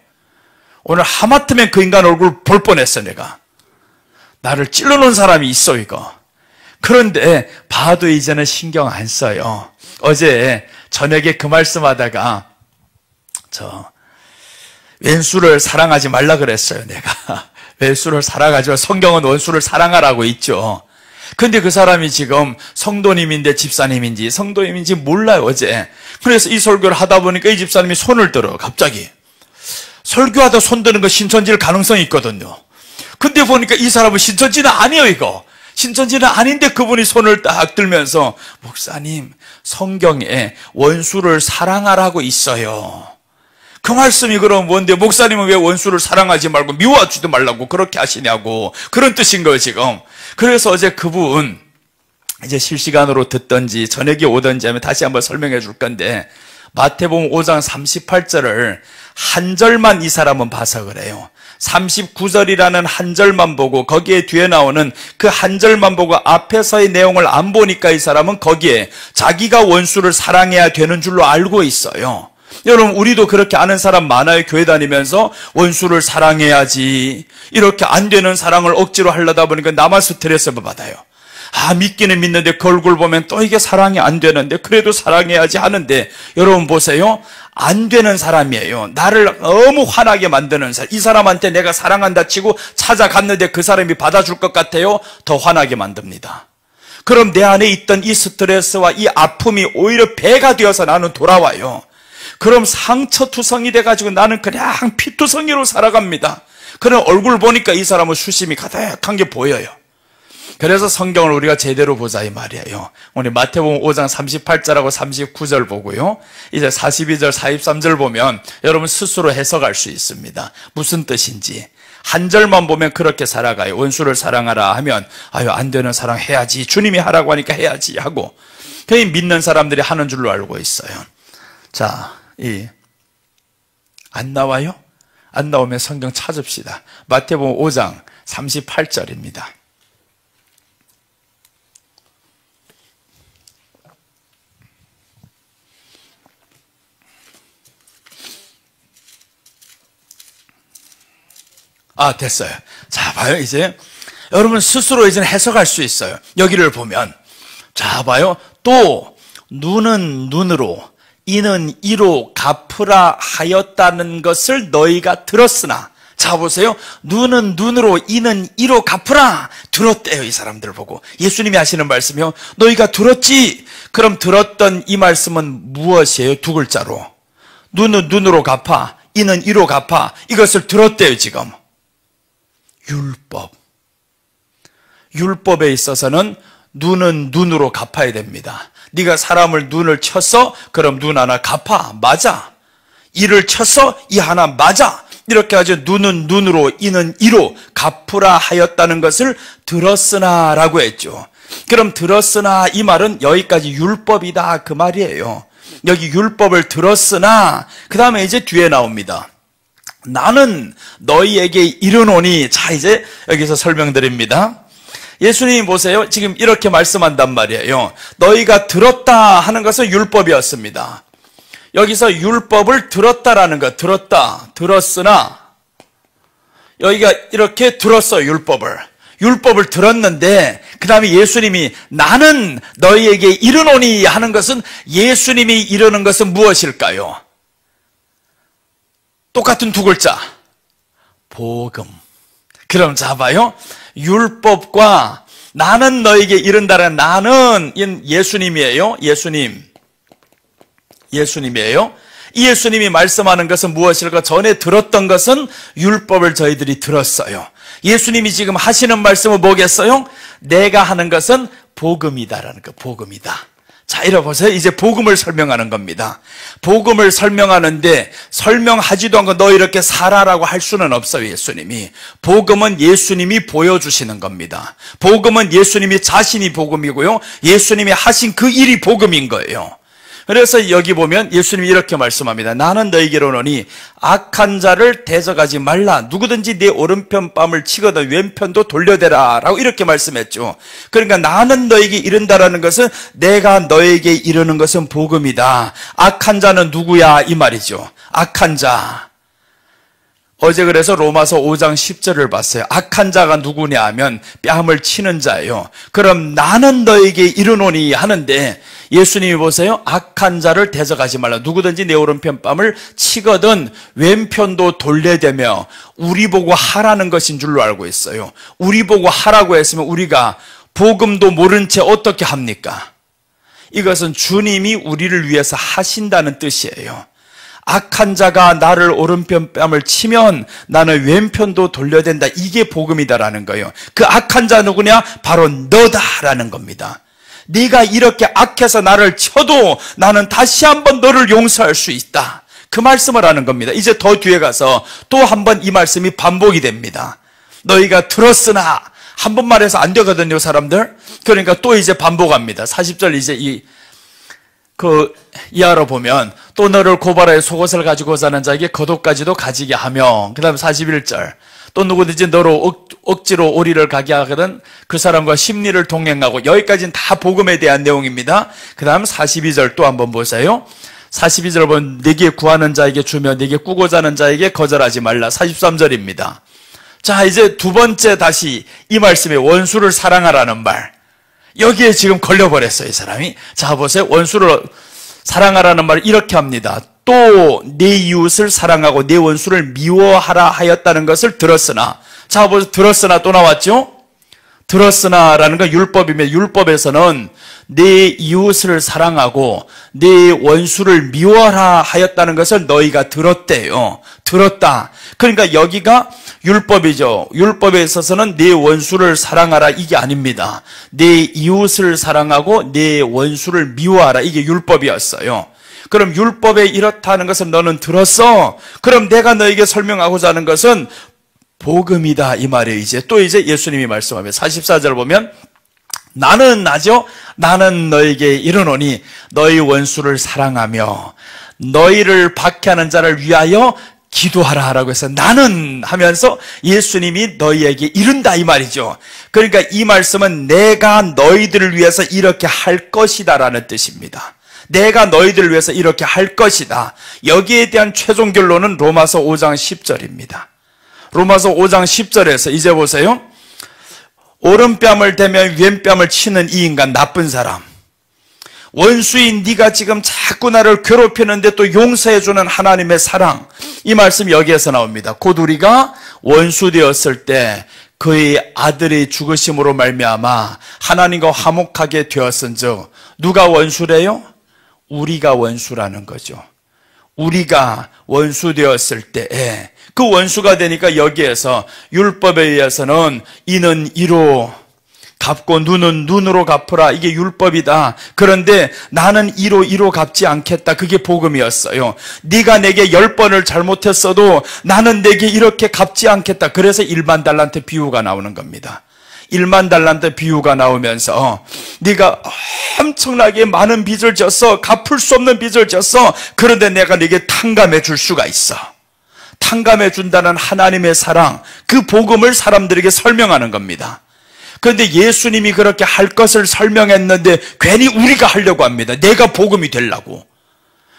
[SPEAKER 1] 오늘 하마터면 그 인간 얼굴 볼 뻔했어. 내가 나를 찔러놓은 사람이 있어 이거. 그런데 봐도 이제는 신경 안 써요. 어제 저녁에 그 말씀하다가 왼수를 사랑하지 말라 그랬어요. 내가 왼수를 사랑하지만 성경은 원수를 사랑하라고 있죠. 근데 그 사람이 지금 성도님인데 집사님인지 성도님인지 몰라요. 어제 그래서 이 설교를 하다 보니까 이 집사님이 손을 들어. 갑자기 설교하다 손 드는 거 신천지일 가능성이 있거든요. 근데 보니까 이 사람은 신천지는 아니에요. 이거 신천지는 아닌데 그분이 손을 딱 들면서 성경에 원수를 사랑하라고 있어요. 그 말씀이 그럼 뭔데? 목사님은 왜 원수를 사랑하지 말고 미워하지도 말라고 그렇게 하시냐고. 그런 뜻인 거예요, 지금. 그래서 어제 그분 이제 실시간으로 듣던지 저녁에 오던지 하면 다시 한번 설명해 줄 건데, 마태복음 5장 38절을 한 절만 이 사람은 봐서 그래요. 39절이라는 한 절만 보고 거기에 뒤에 나오는 그 한 절만 보고 앞에서의 내용을 안 보니까 이 사람은 거기에 자기가 원수를 사랑해야 되는 줄로 알고 있어요. 여러분, 우리도 그렇게 아는 사람 많아요. 교회 다니면서 원수를 사랑해야지, 이렇게 안 되는 사랑을 억지로 하려다 보니까 나만 스트레스를 받아요. 믿기는 믿는데 그 얼굴 보면 또 이게 사랑이 안 되는데 그래도 사랑해야지 하는데, 여러분 보세요. 안 되는 사람이에요. 나를 너무 화나게 만드는 사람. 이 사람한테 내가 사랑한다 치고 찾아갔는데 그 사람이 받아줄 것 같아요? 더 화나게 만듭니다. 그럼 내 안에 있던 이 스트레스와 이 아픔이 오히려 배가 되어서 나는 돌아와요. 그럼 상처투성이 돼가지고 나는 그냥 피투성이로 살아갑니다. 그런 얼굴 보니까 이 사람은 수심이 가득한 게 보여요. 그래서 성경을 우리가 제대로 보자 이 말이에요. 오늘 마태복음 5장 38절하고 39절 보고요, 이제 42절 43절 보면 여러분 스스로 해석할 수 있습니다. 무슨 뜻인지. 한 절만 보면 그렇게 살아가요. 원수를 사랑하라 하면 안 되는 사랑 해야지, 주님이 하라고 하니까 해야지 하고, 그냥 믿는 사람들이 하는 줄로 알고 있어요. 자, 안 나와요? 안 나오면 성경 찾읍시다. 마태복음 5장 38절입니다. 됐어요. 자, 봐요. 이제 여러분 스스로 이제 해석할 수 있어요. 여기를 보면, 자, 봐요. 또 눈은 눈으로 이는 이로 갚으라 하였다는 것을 너희가 들었으나, 자 보세요. 눈은 눈으로 이는 이로 갚으라 들었대요. 이 사람들 보고 예수님이 하시는 말씀이요, 너희가 들었지. 그럼 들었던 이 말씀은 무엇이에요? 두 글자로. 눈은 눈으로 갚아, 이는 이로 갚아. 이것을 들었대요. 지금 율법에 있어서는 눈은 눈으로 갚아야 됩니다. 네가 사람을 눈을 쳤어? 그럼 눈 하나 갚아. 맞아. 이를 쳤어? 이 하나 맞아. 이렇게 하죠. 눈은 눈으로 이는 이로 갚으라 하였다는 것을 들었으나 라고 했죠. 그럼 들었으나 이 말은 여기까지 율법이다 그 말이에요. 여기 율법을 들었으나 그 다음에 이제 뒤에 나옵니다. 나는 너희에게 이르노니. 자, 이제 여기서 설명드립니다. 예수님이 보세요. 지금 이렇게 말씀한단 말이에요. 너희가 들었다 하는 것은 율법이었습니다. 여기서 율법을 들었다라는 것, 들었으나 여기가 이렇게 들었어요. 율법을 들었는데 그 다음에 예수님이 나는 너희에게 이르노니 하는 것은, 예수님이 이르는 것은 무엇일까요? 똑같은 두 글자, 복음. 그럼 잡아요. 율법과 나는 너에게 이른다는 나는 예수님이에요. 예수님이에요. 이 예수님이 말씀하는 것은 무엇일까? 전에 들었던 것은 율법을 저희들이 들었어요. 예수님이 지금 하시는 말씀은 뭐겠어요? 내가 하는 것은 복음이다라는 거, 복음이다. 자, 이래 보세요. 이제 복음을 설명하는 겁니다. 복음을 설명하는데 설명하지도 않고 너 이렇게 살아라고 할 수는 없어요. 예수님이. 복음은 예수님이 보여주시는 겁니다. 복음은 예수님이 자신이 복음이고요, 예수님이 하신 그 일이 복음인 거예요. 그래서 여기 보면 예수님이 이렇게 말씀합니다. 나는 너희에게로 오노니 악한 자를 대적하지 말라. 누구든지 네 오른편 뺨을 치거든 왼편도 돌려대라 라고 이렇게 말씀했죠. 그러니까 나는 너에게 이른다라는 것은 내가 너에게 이르는 것은 복음이다. 악한 자는 누구야 이 말이죠. 악한 자. 어제 그래서 로마서 5장 10절을 봤어요. 악한 자가 누구냐 하면 뺨을 치는 자예요. 그럼 나는 너에게 이르노니 하는데 예수님이 보세요. 악한 자를 대적하지 말라. 누구든지 내 오른편 뺨을 치거든 왼편도 돌려대며, 우리 보고 하라는 것인 줄로 알고 있어요. 우리 보고 하라고 했으면 우리가 복음도 모른 채 어떻게 합니까? 이것은 주님이 우리를 위해서 하신다는 뜻이에요. 악한 자가 나를 오른편 뺨을 치면 나는 왼편도 돌려댄다. 이게 복음이다라는 거예요. 그 악한 자 누구냐? 바로 너다라는 겁니다. 네가 이렇게 악해서 나를 쳐도 나는 다시 한번 너를 용서할 수 있다. 그 말씀을 하는 겁니다. 이제 더 뒤에 가서 또 한 번 이 말씀이 반복이 됩니다. 너희가 들었으나, 한 번 말해서 안 되거든요, 사람들. 그러니까 또 이제 반복합니다. 40절 이제 이하로 보면, 또 너를 고발하여 속옷을 가지고 자는 자에게 겉옷까지도 가지게 하며, 그 다음 41절, 또 누구든지 너로 억지로 오리를 가게 하거든 그 사람과 심리를 동행하고, 여기까지는 다 복음에 대한 내용입니다. 그 다음 42절 또 한번 보세요. 42절 보면 네게 구하는 자에게 주며 네게 꾸고자 하는 자에게 거절하지 말라. 43절입니다. 자, 이제 두 번째 다시 이 말씀에 원수를 사랑하라는 말, 여기에 지금 걸려버렸어요, 이 사람이. 자, 보세요. 원수를 사랑하라는 말을 이렇게 합니다. 또 내 이웃을 사랑하고 내 원수를 미워하라 하였다는 것을 들었으나. 자, 보세요. 들었으나 또 나왔죠? 들었으나라는 건 율법이며, 율법에서는 내 이웃을 사랑하고 내 원수를 미워하라 하였다는 것을 너희가 들었대요. 들었다. 그러니까 여기가 율법이죠. 율법에 있어서는 내 원수를 사랑하라, 이게 아닙니다. 내 이웃을 사랑하고 내 원수를 미워하라, 이게 율법이었어요. 그럼 율법에 이렇다는 것을 너는 들었어. 그럼 내가 너에게 설명하고자 하는 것은 복음이다, 이 말이에요. 이제 예수님이 말씀하면 44절 보면, 나는 너에게 이르노니 너희 원수를 사랑하며 너희를 박해하는 자를 위하여 기도하라 라고 해서, 나는 하면서 예수님이 너희에게 이른다, 이 말이죠. 그러니까 이 말씀은 내가 너희들을 위해서 이렇게 할 것이다 라는 뜻입니다. 내가 너희들을 위해서 이렇게 할 것이다. 여기에 대한 최종 결론은 로마서 5장 10절입니다. 로마서 5장 10절에서 이제 보세요. 오른뺨을 대며 왼뺨을 치는 이 인간, 나쁜 사람, 원수인 네가 지금 자꾸 나를 괴롭히는데 또 용서해주는 하나님의 사랑, 이 말씀 여기에서 나옵니다. 곧 우리가 원수 되었을 때 그의 아들이 죽으심으로 말미암아 하나님과 화목하게 되었은즉, 누가 원수래요? 우리가 원수라는 거죠. 우리가 원수 되었을 때에 그 원수가 되니까, 여기에서 율법에 의해서는 이는 이로 갚고 눈은 눈으로 갚으라, 이게 율법이다. 그런데 나는 이로 갚지 않겠다, 그게 복음이었어요. 네가 내게 10번을 잘못했어도 나는 내게 이렇게 갚지 않겠다. 그래서 1만 달란트 비유가 나오는 겁니다. 1만 달란트 비유가 나오면서, 네가 엄청나게 많은 빚을 졌어, 갚을 수 없는 빚을 졌어. 그런데 내가 네게 탕감해 줄 수가 있어. 탕감해 준다는 하나님의 사랑, 그 복음을 사람들에게 설명하는 겁니다. 그런데 예수님이 그렇게 할 것을 설명했는데 괜히 우리가 하려고 합니다. 내가 복음이 되려고.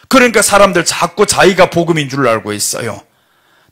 [SPEAKER 1] 그러니까 사람들 자꾸 자기가 복음인 줄 알고 있어요.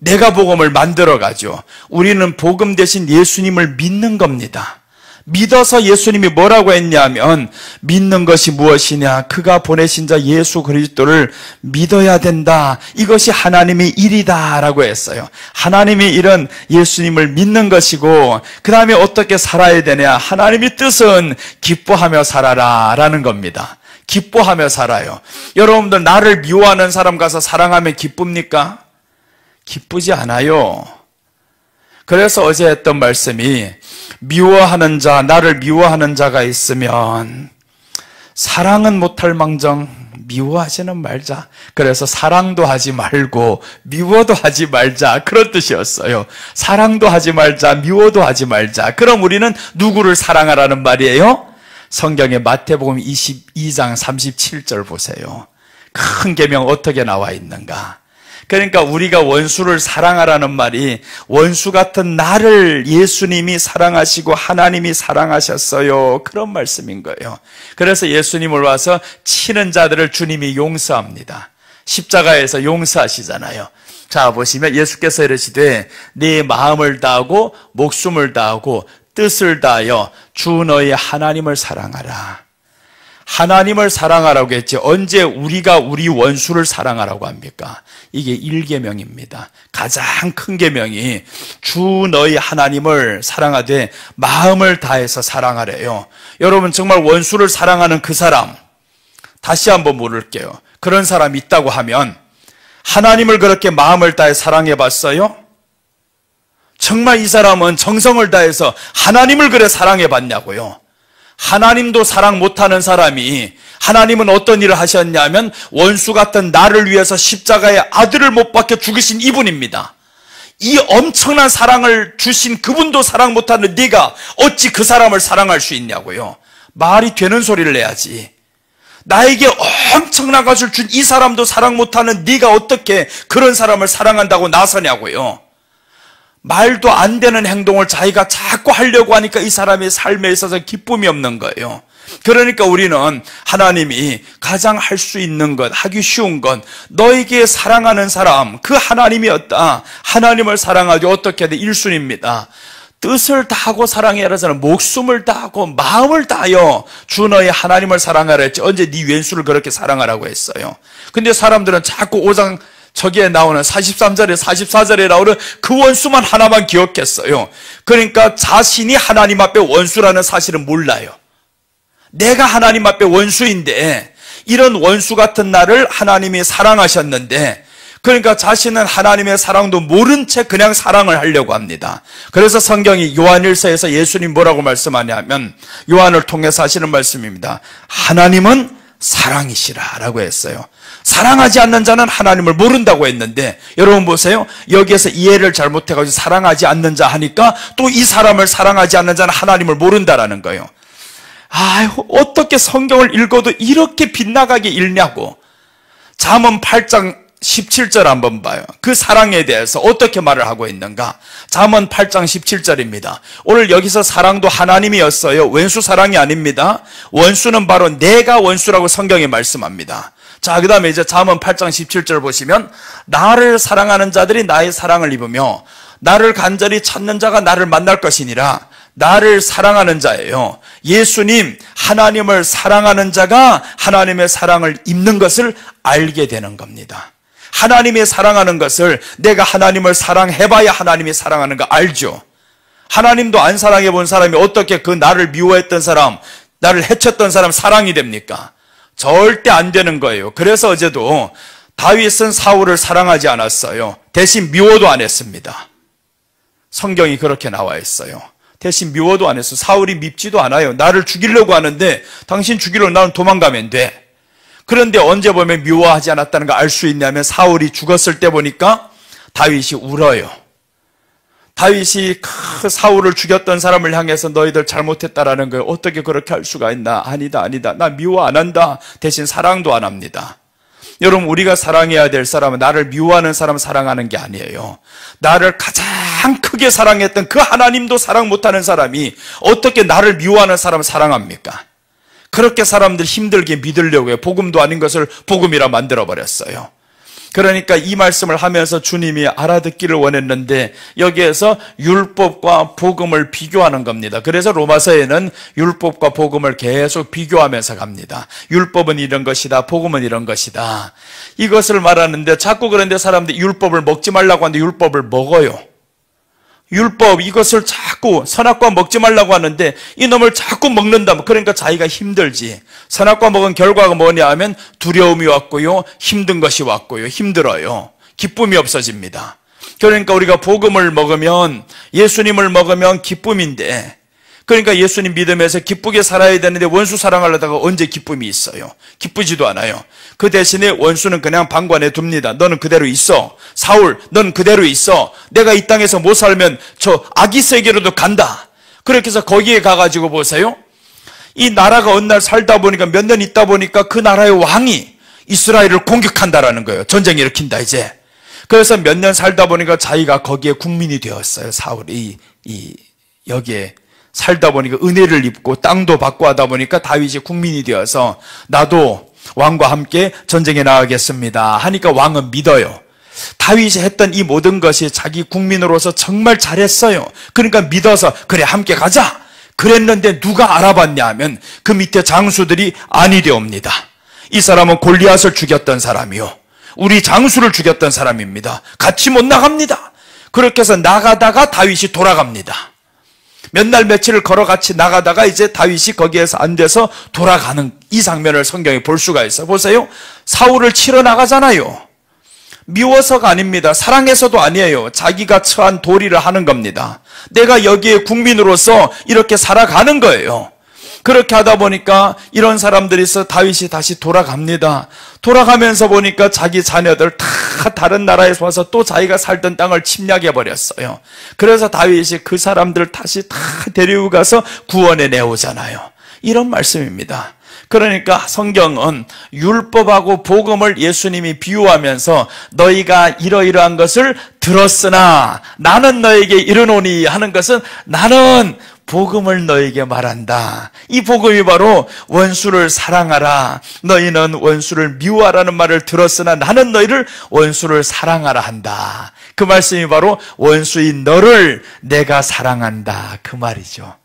[SPEAKER 1] 내가 복음을 만들어가죠. 우리는 복음 대신 예수님을 믿는 겁니다. 믿어서 예수님이 뭐라고 했냐면, 믿는 것이 무엇이냐, 그가 보내신 자 예수 그리스도를 믿어야 된다, 이것이 하나님의 일이다 라고 했어요. 하나님의 일은 예수님을 믿는 것이고, 그 다음에 어떻게 살아야 되냐, 하나님의 뜻은 기뻐하며 살아라 라는 겁니다. 기뻐하며 살아요. 여러분들, 나를 미워하는 사람 가서 사랑하면 기쁩니까? 기쁘지 않아요. 그래서 어제 했던 말씀이, 미워하는 자, 나를 미워하는 자가 있으면 사랑은 못할 망정 미워하지는 말자. 그래서 사랑도 하지 말고 미워도 하지 말자, 그런 뜻이었어요. 사랑도 하지 말자, 미워도 하지 말자. 그럼 우리는 누구를 사랑하라는 말이에요? 성경의 마태복음 22장 37절 보세요. 큰 계명 어떻게 나와 있는가? 그러니까 우리가 원수를 사랑하라는 말이, 원수 같은 나를 예수님이 사랑하시고 하나님이 사랑하셨어요, 그런 말씀인 거예요. 그래서 예수님을 와서 치는 자들을 주님이 용서합니다. 십자가에서 용서하시잖아요. 자, 보시면 예수께서 이르시되 네 마음을 다하고 목숨을 다하고 뜻을 다하여 주 너의 하나님을 사랑하라. 하나님을 사랑하라고 했지, 언제 우리가 우리 원수를 사랑하라고 합니까? 이게 1계명입니다. 가장 큰 계명이 주 너희 하나님을 사랑하되 마음을 다해서 사랑하래요. 여러분, 정말 원수를 사랑하는 그 사람, 다시 한번 물을게요. 그런 사람이 있다고 하면 하나님을 그렇게 마음을 다해 사랑해 봤어요? 정말 이 사람은 정성을 다해서 하나님을 그래 사랑해 봤냐고요? 하나님도 사랑 못하는 사람이 하나님은 어떤 일을 하셨냐면 원수 같은 나를 위해서 십자가에 아들을 못 박혀 죽으신 이분입니다. 이 엄청난 사랑을 주신 그분도 사랑 못하는 네가 어찌 그 사람을 사랑할 수 있냐고요. 말이 되는 소리를 내야지. 나에게 엄청난 것을 준 이 사람도 사랑 못하는 네가 어떻게 그런 사람을 사랑한다고 나서냐고요. 말도 안 되는 행동을 자기가 자꾸 하려고 하니까 이 사람의 삶에 있어서 기쁨이 없는 거예요. 그러니까 우리는 하나님이 가장 할 수 있는 것, 하기 쉬운 것, 너에게 사랑하는 사람, 그 하나님이었다. 하나님을 사랑하지 어떻게 해야 돼? 1순위입니다. 뜻을 다하고 사랑해라. 저는 목숨을 다하고 마음을 다하여 주 너의 하나님을 사랑하라 했지. 언제 네 왼수를 그렇게 사랑하라고 했어요. 근데 사람들은 자꾸 5장 저기에 나오는 43절에 44절에 나오는 그 원수만 하나만 기억했어요. 그러니까 자신이 하나님 앞에 원수라는 사실은 몰라요. 내가 하나님 앞에 원수인데 이런 원수 같은 나를 하나님이 사랑하셨는데, 그러니까 자신은 하나님의 사랑도 모른 채 그냥 사랑을 하려고 합니다. 그래서 성경이 요한일서에서 예수님 뭐라고 말씀하냐면, 요한을 통해서 하시는 말씀입니다. 하나님은 사랑이시라 라고 했어요. 사랑하지 않는 자는 하나님을 모른다고 했는데, 여러분 보세요. 여기에서 이해를 잘못해가지고 사랑하지 않는 자 하니까 또 이 사람을 사랑하지 않는 자는 하나님을 모른다라는 거예요. 어떻게 성경을 읽어도 이렇게 빗나가게 읽냐고. 잠언 8장 17절 한번 봐요. 그 사랑에 대해서 어떻게 말을 하고 있는가. 잠언 8장 17절입니다. 오늘 여기서 사랑도 하나님이었어요. 왼수 사랑이 아닙니다. 원수는 바로 내가 원수라고 성경이 말씀합니다. 자, 그 다음에 이제 잠언 8장 17절 보시면, 나를 사랑하는 자들이 나의 사랑을 입으며 나를 간절히 찾는 자가 나를 만날 것이니라. 나를 사랑하는 자예요. 예수님, 하나님을 사랑하는 자가 하나님의 사랑을 입는 것을 알게 되는 겁니다. 하나님의 사랑하는 것을 내가 하나님을 사랑해봐야 하나님이 사랑하는 거 알죠. 하나님도 안 사랑해 본 사람이 어떻게 그 나를 미워했던 사람, 나를 해쳤던 사람 사랑이 됩니까? 절대 안 되는 거예요. 그래서 어제도 다윗은 사울을 사랑하지 않았어요. 대신 미워도 안 했습니다. 성경이 그렇게 나와 있어요. 대신 미워도 안 했어. 사울이 밉지도 않아요. 나를 죽이려고 하는데 당신 죽이려고 나는 도망가면 돼. 그런데 언제 보면 미워하지 않았다는 걸 알 수 있냐면, 사울이 죽었을 때 보니까 다윗이 울어요. 다윗이 그 사울을 죽였던 사람을 향해서 너희들 잘못했다라는 걸 어떻게 그렇게 할 수가 있나? 아니다. 나 미워 안 한다. 대신 사랑도 안 합니다. 여러분, 우리가 사랑해야 될 사람은 나를 미워하는 사람 사랑하는 게 아니에요. 나를 가장 크게 사랑했던 그 하나님도 사랑 못하는 사람이 어떻게 나를 미워하는 사람을 사랑합니까? 그렇게 사람들 힘들게 믿으려고 해요. 복음도 아닌 것을 복음이라 만들어버렸어요. 그러니까 이 말씀을 하면서 주님이 알아듣기를 원했는데 여기에서 율법과 복음을 비교하는 겁니다. 그래서 로마서에는 율법과 복음을 계속 비교하면서 갑니다. 율법은 이런 것이다, 복음은 이런 것이다. 이것을 말하는데 자꾸 그런데 사람들이 율법을 먹지 말라고 하는데 율법을 먹어요. 율법, 이것을 자꾸 선악과 먹지 말라고 하는데 이놈을 자꾸 먹는다. 그러니까 자기가 힘들지. 선악과 먹은 결과가 뭐냐 하면 두려움이 왔고요, 힘든 것이 왔고요, 힘들어요. 기쁨이 없어집니다. 그러니까 우리가 복음을 먹으면, 예수님을 먹으면 기쁨인데, 그러니까 예수님 믿으면서 기쁘게 살아야 되는데 원수 사랑하려다가 언제 기쁨이 있어요? 기쁘지도 않아요. 그 대신에 원수는 그냥 방관해 둡니다. 너는 그대로 있어. 사울, 넌 그대로 있어. 내가 이 땅에서 못 살면 저 아기 세계로도 간다. 그렇게 해서 거기에 가가지고 보세요. 이 나라가 어느 날 살다 보니까 몇 년 있다 보니까 그 나라의 왕이 이스라엘을 공격한다라는 거예요. 전쟁 일으킨다 이제. 그래서 몇 년 살다 보니까 자기가 거기에 국민이 되었어요. 사울이 여기에 살다 보니까 은혜를 입고 땅도 받고 하다 보니까 다윗이 국민이 되어서 나도 왕과 함께 전쟁에 나가겠습니다 하니까 왕은 믿어요. 다윗이 했던 이 모든 것이 자기 국민으로서 정말 잘했어요. 그러니까 믿어서 그래 함께 가자 그랬는데 누가 알아봤냐 하면 그 밑에 장수들이 아니 되옵니다. 이 사람은 골리앗을 죽였던 사람이요, 우리 장수를 죽였던 사람입니다. 같이 못 나갑니다. 그렇게 해서 나가다가 다윗이 돌아갑니다. 몇 날 며칠을 걸어 같이 나가다가 이제 다윗이 거기에서 안 돼서 돌아가는 이 장면을 성경에 볼 수가 있어요. 보세요. 사울을 치러 나가잖아요. 미워서가 아닙니다. 사랑해서도 아니에요. 자기가 처한 도리를 하는 겁니다. 내가 여기에 국민으로서 이렇게 살아가는 거예요. 그렇게 하다 보니까 이런 사람들이 있어 다윗이 다시 돌아갑니다. 돌아가면서 보니까 자기 자녀들 다 다른 나라에서 와서 또 자기가 살던 땅을 침략해 버렸어요. 그래서 다윗이 그 사람들 다시 다 데리고 가서 구원해 내오잖아요. 이런 말씀입니다. 그러니까 성경은 율법하고 복음을 예수님이 비유하면서 너희가 이러이러한 것을 들었으나 나는 너에게 이르노니 하는 것은 나는 복음을 너에게 말한다. 이 복음이 바로 원수를 사랑하라. 너희는 원수를 미워하라는 말을 들었으나 나는 너희를 원수를 사랑하라 한다. 그 말씀이 바로 원수인 너를 내가 사랑한다. 그 말이죠.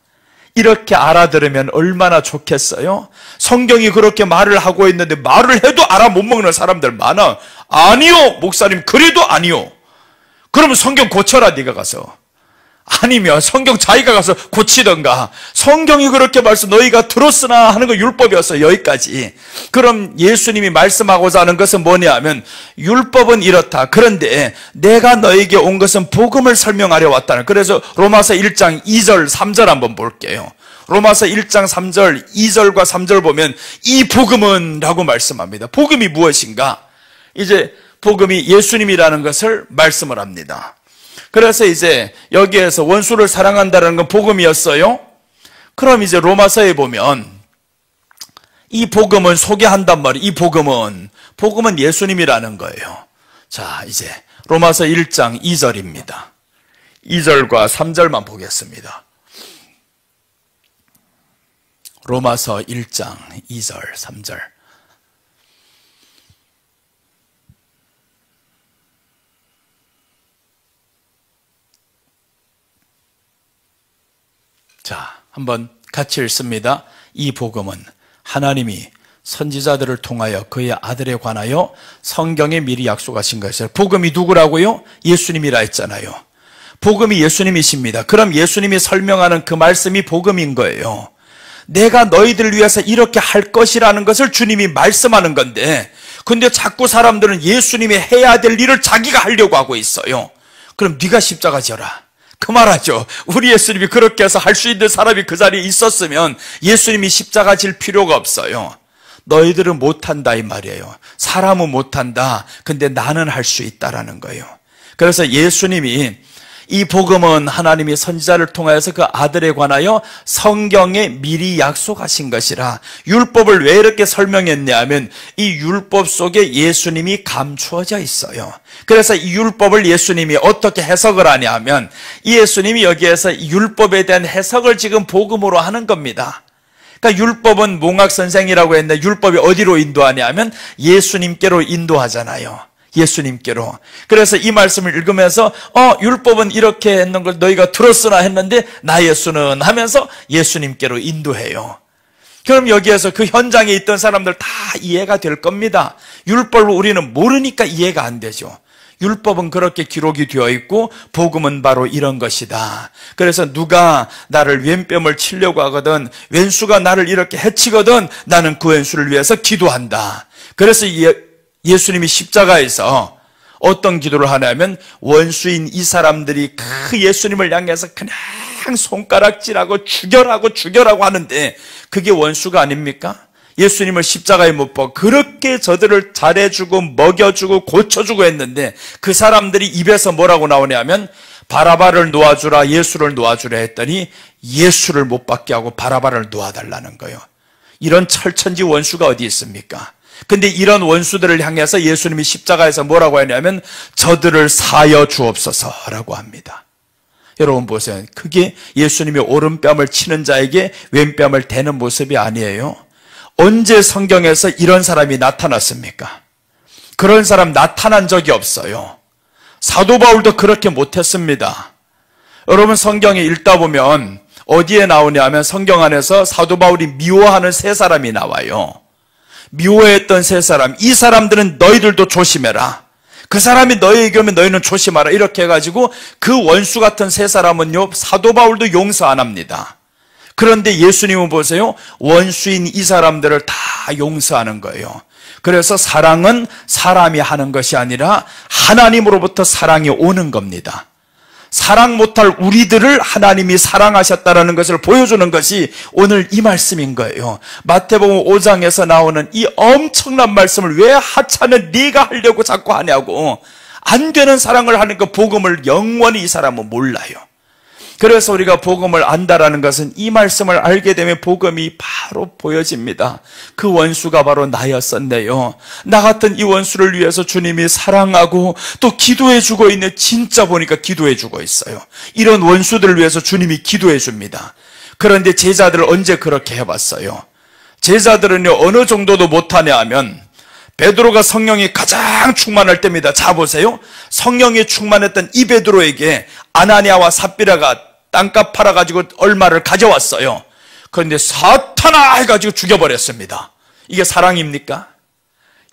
[SPEAKER 1] 이렇게 알아들으면 얼마나 좋겠어요? 성경이 그렇게 말을 하고 있는데 말을 해도 알아 못 먹는 사람들 많아. 아니요, 목사님, 그래도 아니요. 그러면 성경 고쳐라, 네가 가서. 아니면 성경 자기가 가서 고치던가. 성경이 그렇게 말씀 너희가 들었으나 하는 거 율법이었어요. 여기까지. 그럼 예수님이 말씀하고자 하는 것은 뭐냐 하면 율법은 이렇다. 그런데 내가 너에게 온 것은 복음을 설명하려 왔다는. 그래서 로마서 1장 2절 3절 한번 볼게요. 로마서 1장 3절 2절과 3절 보면 이 복음은 라고 말씀합니다. 복음이 무엇인가? 이제 복음이 예수님이라는 것을 말씀을 합니다. 그래서 이제 여기에서 원수를 사랑한다는 건 복음이었어요. 그럼 이제 로마서에 보면 이 복음은 소개한단 말이에요. 이 복음은 예수님이라는 거예요. 자, 이제 로마서 1장 2절입니다. 2절과 3절만 보겠습니다. 로마서 1장 2절 3절. 자, 한번 같이 읽습니다. 이 복음은 하나님이 선지자들을 통하여 그의 아들에 관하여 성경에 미리 약속하신 것이에요. 복음이 누구라고요? 예수님이라 했잖아요. 복음이 예수님이십니다. 그럼 예수님이 설명하는 그 말씀이 복음인 거예요. 내가 너희들 위해서 이렇게 할 것이라는 것을 주님이 말씀하는 건데, 근데 자꾸 사람들은 예수님이 해야 될 일을 자기가 하려고 하고 있어요. 그럼 네가 십자가 져라. 그 말하죠. 우리 예수님이 그렇게 해서 할 수 있는 사람이 그 자리에 있었으면 예수님이 십자가 질 필요가 없어요. 너희들은 못한다 이 말이에요. 사람은 못한다. 근데 나는 할 수 있다라는 거예요. 그래서 예수님이 이 복음은 하나님이 선지자를 통하여서 그 아들에 관하여 성경에 미리 약속하신 것이라. 율법을 왜 이렇게 설명했냐 하면 이 율법 속에 예수님이 감추어져 있어요. 그래서 이 율법을 예수님이 어떻게 해석을 하냐 하면 이 예수님이 여기에서 율법에 대한 해석을 지금 복음으로 하는 겁니다. 그러니까 율법은 몽학선생이라고 했는데 율법이 어디로 인도하냐 하면 예수님께로 인도하잖아요. 예수님께로. 그래서 이 말씀을 읽으면서 율법은 이렇게 했는 걸 너희가 들었으나 했는데 나 예수는 하면서 예수님께로 인도해요. 그럼 여기에서 그 현장에 있던 사람들 다 이해가 될 겁니다. 율법을 우리는 모르니까 이해가 안 되죠. 율법은 그렇게 기록이 되어 있고 복음은 바로 이런 것이다. 그래서 누가 나를 왼뺨을 치려고 하거든, 왼수가 나를 이렇게 해치거든 나는 그 왼수를 위해서 기도한다. 그래서 예수님이 십자가에서 어떤 기도를 하냐면 원수인 이 사람들이 그 예수님을 향해서 그냥 손가락질하고 죽여라고 하는데 그게 원수가 아닙니까? 예수님을 십자가에 못 박고 그렇게 저들을 잘해주고 먹여주고 고쳐주고 했는데 그 사람들이 입에서 뭐라고 나오냐면 바라바를 놓아주라, 예수를 놓아주라 했더니 예수를 못 받게 하고 바라바를 놓아달라는 거예요. 이런 철천지 원수가 어디 있습니까? 근데 이런 원수들을 향해서 예수님이 십자가에서 뭐라고 하냐면 저들을 사여 주옵소서라고 합니다. 여러분 보세요. 그게 예수님이 오른뺨을 치는 자에게 왼뺨을 대는 모습이 아니에요. 언제 성경에서 이런 사람이 나타났습니까? 그런 사람 나타난 적이 없어요. 사도 바울도 그렇게 못했습니다. 여러분 성경에 읽다 보면 어디에 나오냐면 성경 안에서 사도 바울이 미워하는 세 사람이 나와요. 미워했던 세 사람, 이 사람들은 너희들도 조심해라. 그 사람이 너희에게 오면 너희는 조심하라. 이렇게 해가지고 그 원수 같은 세 사람은요, 사도 바울도 용서 안 합니다. 그런데 예수님은 보세요. 원수인 이 사람들을 다 용서하는 거예요. 그래서 사랑은 사람이 하는 것이 아니라 하나님으로부터 사랑이 오는 겁니다. 사랑 못할 우리들을 하나님이 사랑하셨다는 것을 보여주는 것이 오늘 이 말씀인 거예요. 마태복음 5장에서 나오는 이 엄청난 말씀을 왜 하찮은 네가 하려고 자꾸 하냐고, 안 되는 사랑을 하는 그 복음을 영원히 이 사람은 몰라요. 그래서 우리가 복음을 안다라는 것은 이 말씀을 알게 되면 복음이 바로 보여집니다. 그 원수가 바로 나였었네요. 나 같은 이 원수를 위해서 주님이 사랑하고 또 기도해 주고 있네. 진짜 보니까 기도해 주고 있어요. 이런 원수들을 위해서 주님이 기도해 줍니다. 그런데 제자들 언제 그렇게 해봤어요? 제자들은요, 어느 정도도 못하냐 하면 베드로가 성령이 가장 충만할 때입니다. 자 보세요. 성령이 충만했던 이 베드로에게 아나니아와 삽비라가 땅값 팔아가지고 얼마를 가져왔어요. 그런데 사탄아 해가지고 죽여버렸습니다. 이게 사랑입니까?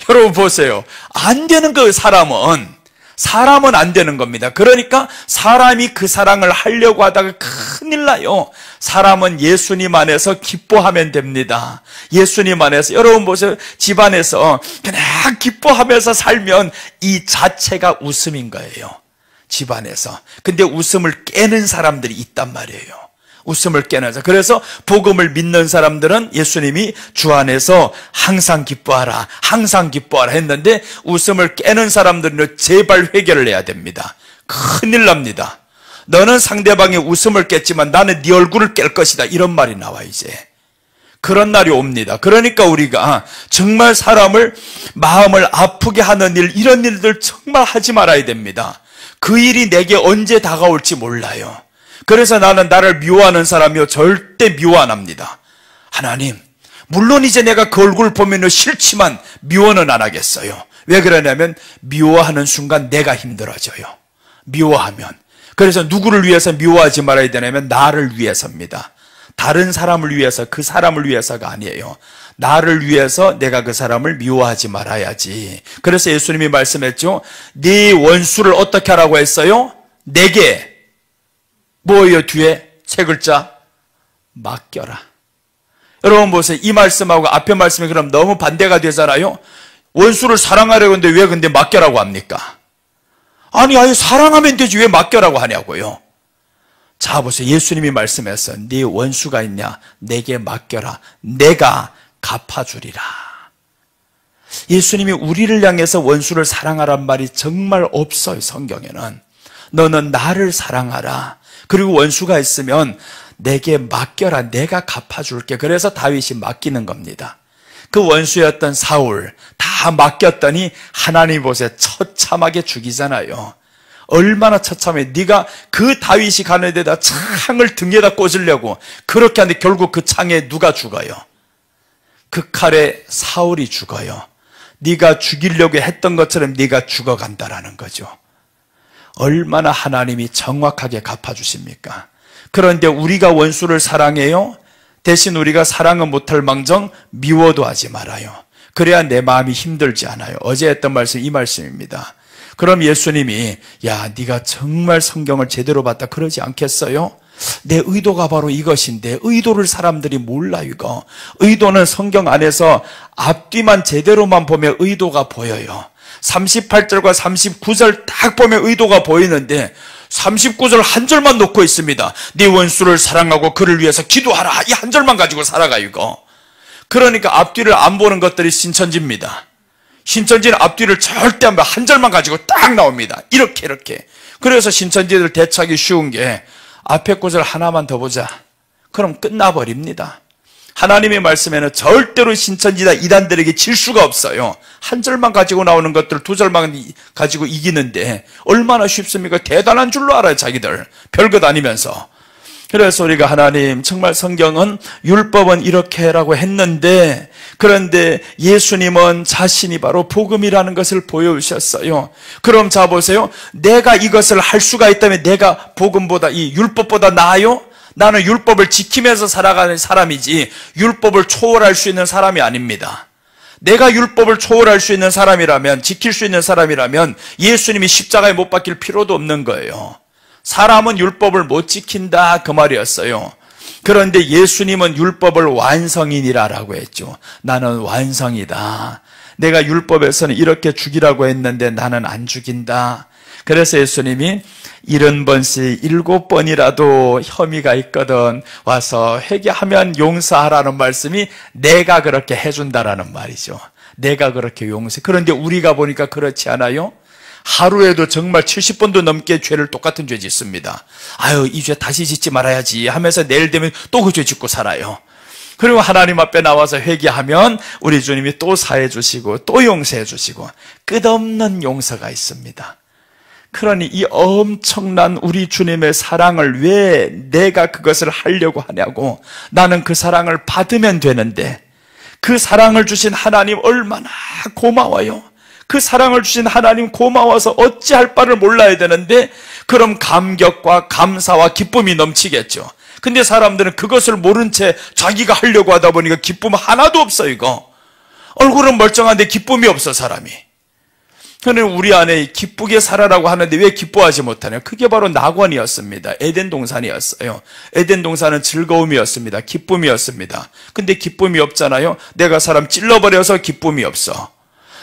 [SPEAKER 1] 여러분 보세요. 안 되는 그 사람은 안 되는 겁니다. 그러니까 사람이 그 사랑을 하려고 하다가 큰일 나요. 사람은 예수님 안에서 기뻐하면 됩니다. 예수님 안에서, 여러분 보세요. 집안에서 그냥 기뻐하면서 살면 이 자체가 웃음인 거예요. 집안에서. 근데 웃음을 깨는 사람들이 있단 말이에요. 웃음을 깨는. 그래서 복음을 믿는 사람들은 예수님이 주 안에서 항상 기뻐하라, 항상 기뻐하라 했는데, 웃음을 깨는 사람들은 제발 회개를 해야 됩니다. 큰일 납니다. 너는 상대방의 웃음을 깼지만 나는 네 얼굴을 깰 것이다, 이런 말이 나와. 이제 그런 날이 옵니다. 그러니까 우리가 정말 사람을, 마음을 아프게 하는 일, 이런 일들 정말 하지 말아야 됩니다. 그 일이 내게 언제 다가올지 몰라요. 그래서 나는 나를 미워하는 사람이요, 절대 미워 안 합니다. 하나님, 물론 이제 내가 그 얼굴 보면 싫지만 미워는 안 하겠어요. 왜 그러냐면 미워하는 순간 내가 힘들어져요. 미워하면. 그래서 누구를 위해서 미워하지 말아야 되냐면 나를 위해서입니다. 다른 사람을 위해서, 그 사람을 위해서가 아니에요. 나를 위해서 내가 그 사람을 미워하지 말아야지. 그래서 예수님이 말씀했죠. 네 원수를 어떻게 하라고 했어요? 내게. 뭐예요? 뒤에 세 글자. 맡겨라. 여러분 보세요. 이 말씀하고 앞에 말씀이 그럼 너무 반대가 되잖아요. 원수를 사랑하려고 하는데 왜 근데 맡겨라고 합니까? 아니, 아예 사랑하면 되지 왜 맡겨라고 하냐고요. 자 보세요. 예수님이 말씀했어. 네 원수가 있냐? 내게 맡겨라. 내가 갚아주리라. 예수님이 우리를 향해서 원수를 사랑하란 말이 정말 없어요. 성경에는. 너는 나를 사랑하라. 그리고 원수가 있으면 내게 맡겨라. 내가 갚아줄게. 그래서 다윗이 맡기는 겁니다. 그 원수였던 사울 다 맡겼더니 하나님 보세요. 처참하게 죽이잖아요. 얼마나 처참해. 네가 그 다윗이 가는 데다 창을 등에다 꽂으려고 그렇게 하는데 결국 그 창에 누가 죽어요? 그 칼에 사울이 죽어요. 네가 죽이려고 했던 것처럼 네가 죽어간다라는 거죠. 얼마나 하나님이 정확하게 갚아주십니까? 그런데 우리가 원수를 사랑해요? 대신 우리가 사랑은 못할 망정 미워도 하지 말아요. 그래야 내 마음이 힘들지 않아요. 어제 했던 말씀 이 말씀입니다. 그럼 예수님이 야 네가 정말 성경을 제대로 봤다 그러지 않겠어요? 내 의도가 바로 이것인데 의도를 사람들이 몰라. 이거 의도는 성경 안에서 앞뒤만 제대로만 보면 의도가 보여요. 38절과 39절 딱 보면 의도가 보이는데 39절 한 절만 놓고 있습니다. 네 원수를 사랑하고 그를 위해서 기도하라. 이 한 절만 가지고 살아가. 이거 그러니까 앞뒤를 안 보는 것들이 신천지입니다. 신천지는 앞뒤를 절대 안 봐. 한 절만 가지고 딱 나옵니다. 이렇게. 그래서 신천지들 대처하기 쉬운 게 앞에 구절 하나만 더 보자. 그럼 끝나버립니다. 하나님의 말씀에는 절대로 신천지나 이단들에게 질 수가 없어요. 한 절만 가지고 나오는 것들 두 절만 가지고 이기는데 얼마나 쉽습니까? 대단한 줄로 알아요. 자기들 별것 아니면서. 그래서 우리가 하나님 정말 성경은 율법은 이렇게 해라고 했는데 그런데 예수님은 자신이 바로 복음이라는 것을 보여주셨어요. 그럼 자 보세요. 내가 이것을 할 수가 있다면 내가 복음보다 이 율법보다 나아요? 나는 율법을 지키면서 살아가는 사람이지 율법을 초월할 수 있는 사람이 아닙니다. 내가 율법을 초월할 수 있는 사람이라면, 지킬 수 있는 사람이라면 예수님이 십자가에 못 박힐 필요도 없는 거예요. 사람은 율법을 못 지킨다 그 말이었어요. 그런데 예수님은 율법을 완성이니라라고 했죠. 나는 완성이다. 내가 율법에서는 이렇게 죽이라고 했는데 나는 안 죽인다. 그래서 예수님이 70번씩 7번이라도 혐의가 있거든 와서 회개하면 용서하라는 말씀이 내가 그렇게 해준다라는 말이죠. 내가 그렇게 용서해. 그런데 우리가 보니까 그렇지 않아요? 하루에도 정말 70번도 넘게 죄를 똑같은 죄 짓습니다. 아유, 이 죄 다시 짓지 말아야지 하면서 내일 되면 또 그 죄 짓고 살아요. 그리고 하나님 앞에 나와서 회개하면 우리 주님이 또 사해 주시고 또 용서해 주시고 끝없는 용서가 있습니다. 그러니 이 엄청난 우리 주님의 사랑을 왜 내가 그것을 하려고 하냐고. 나는 그 사랑을 받으면 되는데 그 사랑을 주신 하나님 얼마나 고마워요. 그 사랑을 주신 하나님 고마워서 어찌할 바를 몰라야 되는데 그럼 감격과 감사와 기쁨이 넘치겠죠. 근데 사람들은 그것을 모른 채 자기가 하려고 하다 보니까 기쁨 하나도 없어. 이거 얼굴은 멀쩡한데 기쁨이 없어 사람이. 그러니 우리 안에 기쁘게 살아라고 하는데 왜 기뻐하지 못하냐. 그게 바로 낙원이었습니다. 에덴 동산이었어요. 에덴 동산은 즐거움이었습니다. 기쁨이었습니다. 근데 기쁨이 없잖아요. 내가 사람 찔러버려서 기쁨이 없어.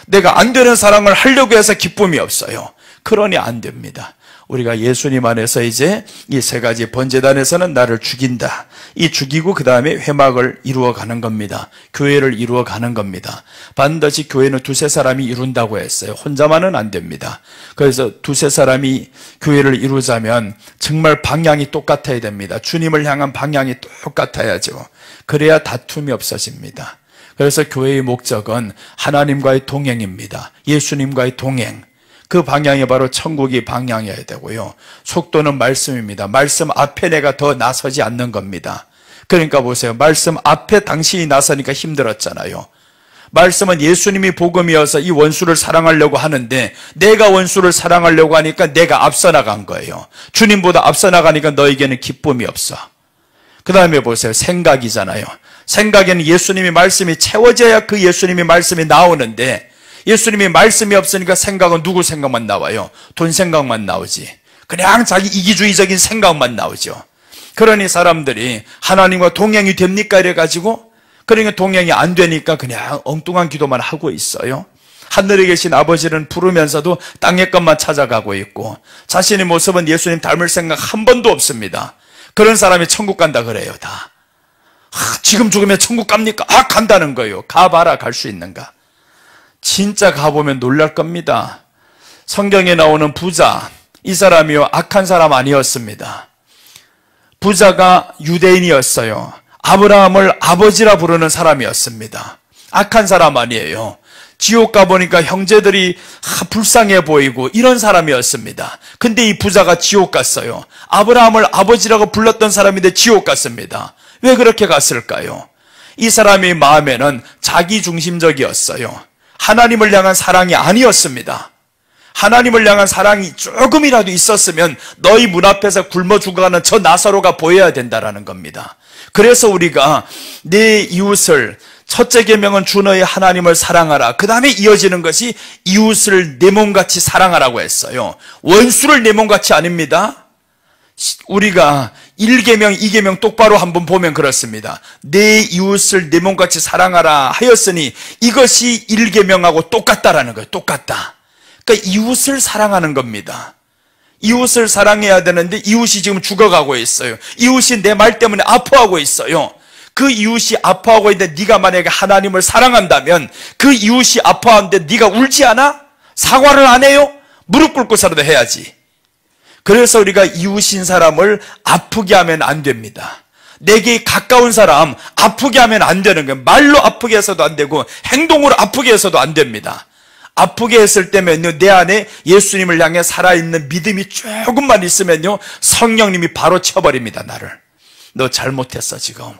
[SPEAKER 1] 내가 안 되는 사랑을 하려고 해서 기쁨이 없어요. 그러니 안 됩니다. 우리가 예수님 안에서 이제 이 세 가지 번제단에서는 나를 죽인다. 이 죽이고 그 다음에 회막을 이루어가는 겁니다. 교회를 이루어가는 겁니다. 반드시 교회는 두세 사람이 이룬다고 했어요. 혼자만은 안 됩니다. 그래서 두세 사람이 교회를 이루자면 정말 방향이 똑같아야 됩니다. 주님을 향한 방향이 똑같아야죠. 그래야 다툼이 없어집니다. 그래서 교회의 목적은 하나님과의 동행입니다. 예수님과의 동행. 그 방향이 바로 천국이 방향이어야 되고요. 속도는 말씀입니다. 말씀 앞에 내가 더 나서지 않는 겁니다. 그러니까 보세요. 말씀 앞에 당신이 나서니까 힘들었잖아요. 말씀은 예수님이 복음이어서 이 원수를 사랑하려고 하는데 내가 원수를 사랑하려고 하니까 내가 앞서 나간 거예요. 주님보다 앞서 나가니까 너에게는 기쁨이 없어. 그 다음에 보세요. 생각이잖아요. 생각에는 예수님의 말씀이 채워져야 그 예수님의 말씀이 나오는데 예수님의 말씀이 없으니까 생각은 누구 생각만 나와요? 돈 생각만 나오지. 그냥 자기 이기주의적인 생각만 나오죠. 그러니 사람들이 하나님과 동행이 됩니까? 이래가지고 그러니까 동행이 안 되니까 그냥 엉뚱한 기도만 하고 있어요. 하늘에 계신 아버지는 부르면서도 땅의 것만 찾아가고 있고 자신의 모습은 예수님 닮을 생각 한 번도 없습니다. 그런 사람이 천국 간다 그래요. 다. 지금 죽으면 천국 갑니까? 간다는 거예요. 가봐라. 갈 수 있는가? 진짜 가보면 놀랄 겁니다. 성경에 나오는 부자, 이 사람이요 악한 사람 아니었습니다. 부자가 유대인이었어요. 아브라함을 아버지라 부르는 사람이었습니다. 악한 사람 아니에요. 지옥 가보니까 형제들이 불쌍해 보이고 이런 사람이었습니다. 근데 이 부자가 지옥 갔어요. 아브라함을 아버지라고 불렀던 사람인데 지옥 갔습니다. 왜 그렇게 갔을까요? 이 사람의 마음에는 자기중심적이었어요. 하나님을 향한 사랑이 아니었습니다. 하나님을 향한 사랑이 조금이라도 있었으면 너희 문 앞에서 굶어 죽어가는 저 나사로가 보여야 된다라는 겁니다. 그래서 우리가 내 이웃을 첫째 계명은 주 너의 하나님을 사랑하라. 그 다음에 이어지는 것이 이웃을 내 몸같이 사랑하라고 했어요. 원수를 내 몸같이 아닙니다. 우리가 1계명, 2계명 똑바로 한번 보면 그렇습니다. 내 이웃을 내 몸같이 사랑하라 하였으니 이것이 1계명하고 똑같다라는 거예요. 똑같다. 그러니까 이웃을 사랑하는 겁니다. 이웃을 사랑해야 되는데 이웃이 지금 죽어가고 있어요. 이웃이 내 말 때문에 아파하고 있어요. 그 이웃이 아파하고 있는데 네가 만약에 하나님을 사랑한다면 그 이웃이 아파하는데 네가 울지 않아? 사과를 안 해요? 무릎 꿇고서라도 해야지. 그래서 우리가 이웃인 사람을 아프게 하면 안 됩니다. 내게 가까운 사람 아프게 하면 안 되는 거예요. 말로 아프게 해서도 안 되고 행동으로 아프게 해서도 안 됩니다. 아프게 했을 때면요 내 안에 예수님을 향해 살아있는 믿음이 조금만 있으면요 성령님이 바로 쳐버립니다. 나를. 너 잘못했어 지금.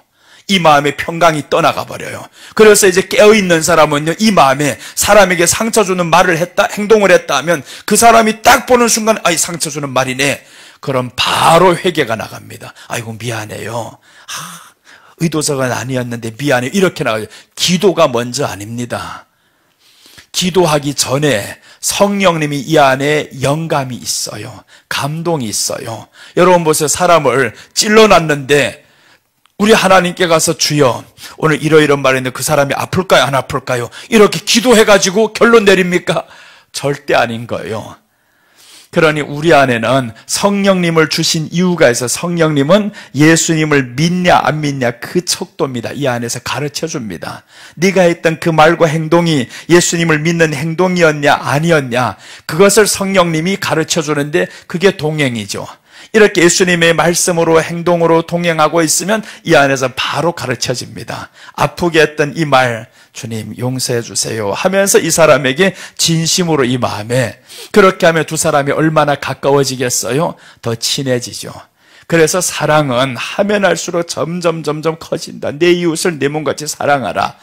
[SPEAKER 1] 이 마음의 평강이 떠나가 버려요. 그래서 이제 깨어있는 사람은요 이 마음에 사람에게 상처 주는 말을 했다, 행동을 했다 하면 그 사람이 딱 보는 순간 아이 상처 주는 말이네. 그럼 바로 회개가 나갑니다. 아이고 미안해요. 의도적은 아니었는데 미안해요. 이렇게 나가요. 기도가 먼저 아닙니다. 기도하기 전에 성령님이 이 안에 영감이 있어요. 감동이 있어요. 여러분 보세요. 사람을 찔러놨는데 우리 하나님께 가서 주여 오늘 이러이런 말인데 그 사람이 아플까요 안 아플까요? 이렇게 기도해가지고 결론 내립니까? 절대 아닌 거예요. 그러니 우리 안에는 성령님을 주신 이유가 있어. 성령님은 예수님을 믿냐 안 믿냐 그 척도입니다. 이 안에서 가르쳐 줍니다. 네가 했던 그 말과 행동이 예수님을 믿는 행동이었냐 아니었냐, 그것을 성령님이 가르쳐 주는데 그게 동행이죠. 이렇게 예수님의 말씀으로 행동으로 동행하고 있으면 이 안에서 바로 가르쳐집니다. 아프게 했던 이 말, 주님 용서해 주세요 하면서 이 사람에게 진심으로 이 마음에, 그렇게 하면 두 사람이 얼마나 가까워지겠어요? 더 친해지죠. 그래서 사랑은 하면 할수록 점점 커진다. 내 이웃을 내 몸같이 사랑하라.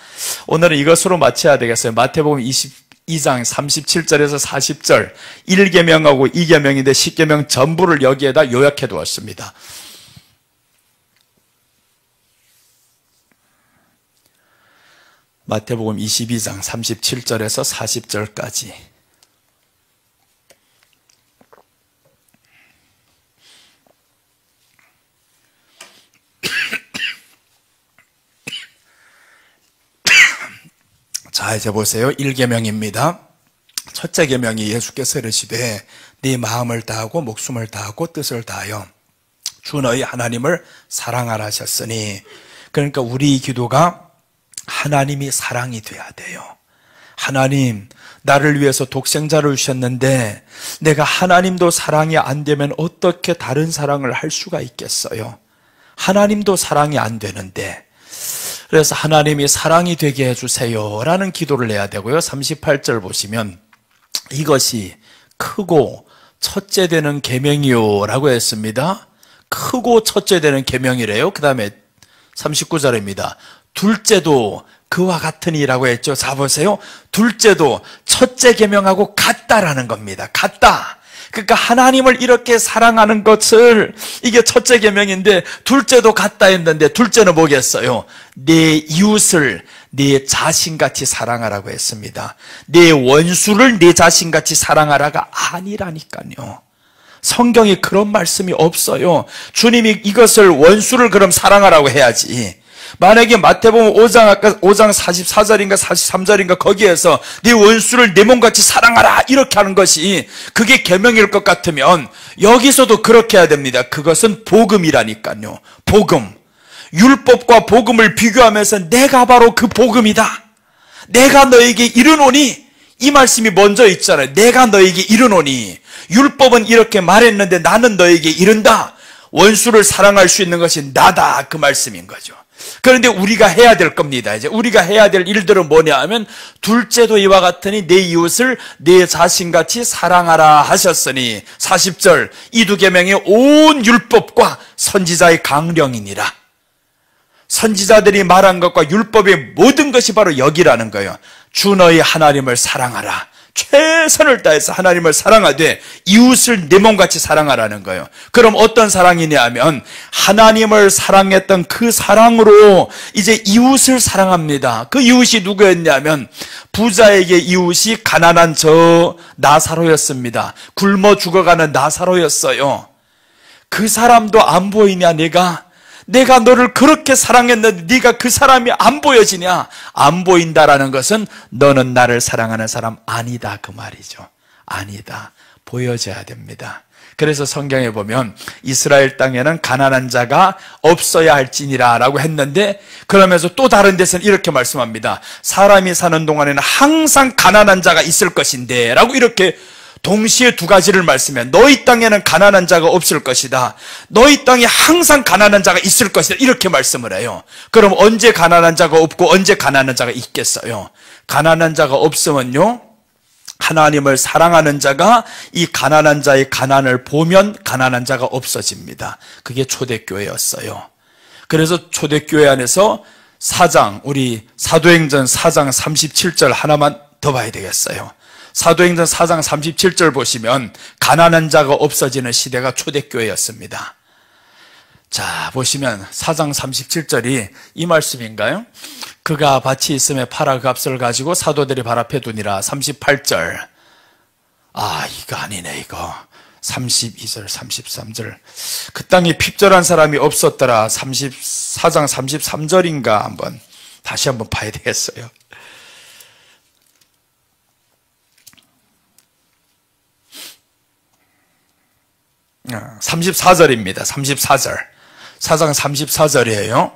[SPEAKER 1] 오늘은 이것으로 마쳐야 되겠어요. 마태복음 22장 37절에서 40절 1계명하고 2계명인데 10계명 전부를 여기에다 요약해 두었습니다. 마태복음 22장 37절에서 40절까지. 자, 이제 보세요. 1계명입니다. 첫째 계명이 예수께서 이르시되 네 마음을 다하고 목숨을 다하고 뜻을 다하여 주 너희 하나님을 사랑하라 하셨으니, 그러니까 우리 기도가 하나님이 사랑이 돼야 돼요. 하나님, 나를 위해서 독생자를 주셨는데 내가 하나님도 사랑이 안 되면 어떻게 다른 사랑을 할 수가 있겠어요? 하나님도 사랑이 안 되는데, 그래서 하나님이 사랑이 되게 해주세요 라는 기도를 해야 되고요. 38절 보시면 이것이 크고 첫째 되는 계명이요 라고 했습니다. 크고 첫째 되는 계명이래요. 그 다음에 39절입니다. 둘째도 그와 같으니라고 했죠. 자, 보세요. 둘째도 첫째 계명하고 같다라는 겁니다. 같다. 그러니까 하나님을 이렇게 사랑하는 것을, 이게 첫째 계명인데 둘째도 같다 했는데, 둘째는 뭐겠어요? 내 이웃을 내 자신같이 사랑하라고 했습니다. 내 원수를 내 자신같이 사랑하라가 아니라니까요. 성경에 그런 말씀이 없어요. 주님이 이것을 원수를 그럼 사랑하라고 해야지. 만약에 마태복음 5장 아까 5장 44절인가 43절인가 거기에서 네 원수를 내 몸같이 사랑하라 이렇게 하는 것이 그게 계명일 것 같으면 여기서도 그렇게 해야 됩니다. 그것은 복음이라니까요. 복음. 율법과 복음을 비교하면서 내가 바로 그 복음이다. 내가 너에게 이르노니, 이 말씀이 먼저 있잖아요. 내가 너에게 이르노니. 율법은 이렇게 말했는데 나는 너에게 이른다. 원수를 사랑할 수 있는 것이 나다, 그 말씀인 거죠. 그런데 우리가 해야 될 겁니다. 이제 우리가 해야 될 일들은 뭐냐 하면, 둘째도 이와 같으니 내 이웃을 내 자신같이 사랑하라 하셨으니, 40절 이 두 계명이 온 율법과 선지자의 강령이니라. 선지자들이 말한 것과 율법의 모든 것이 바로 여기라는 거예요. 주 너희 하나님을 사랑하라. 최선을 다해서 하나님을 사랑하되 이웃을 내 몸같이 사랑하라는 거예요. 그럼 어떤 사랑이냐 하면, 하나님을 사랑했던 그 사랑으로 이제 이웃을 사랑합니다. 그 이웃이 누구였냐면 부자에게 이웃이 가난한 저 나사로였습니다. 굶어 죽어가는 나사로였어요. 그 사람도 안 보이냐? 내가 너를 그렇게 사랑했는데 네가 그 사람이 안 보여지냐? 안 보인다라는 것은 너는 나를 사랑하는 사람 아니다, 그 말이죠. 아니다. 보여져야 됩니다. 그래서 성경에 보면 이스라엘 땅에는 가난한 자가 없어야 할지니라 라고 했는데, 그러면서 또 다른 데서는 이렇게 말씀합니다. 사람이 사는 동안에는 항상 가난한 자가 있을 것인데 라고 이렇게 동시에 두 가지를 말씀해. 너희 땅에는 가난한 자가 없을 것이다. 너희 땅에 항상 가난한 자가 있을 것이다. 이렇게 말씀을 해요. 그럼 언제 가난한 자가 없고 언제 가난한 자가 있겠어요? 가난한 자가 없으면요, 하나님을 사랑하는 자가 이 가난한 자의 가난을 보면 가난한 자가 없어집니다. 그게 초대교회였어요. 그래서 초대교회 안에서 우리 사도행전 4장 37절 하나만 더 봐야 되겠어요. 사도행전 4장 37절 보시면 가난한 자가 없어지는 시대가 초대교회였습니다. 자, 보시면 4장 37절이 이 말씀인가요? 그가 밭이 있음에 팔아 그 값을 가지고 사도들이 발 앞에 두니라. 38절. 이거 아니네, 이거. 32절, 33절. 그 땅에 핍절한 사람이 없었더라. 4장 33절인가 한번 다시 한번 봐야 되겠어요. 34절입니다. 34절. 4장 34절이에요.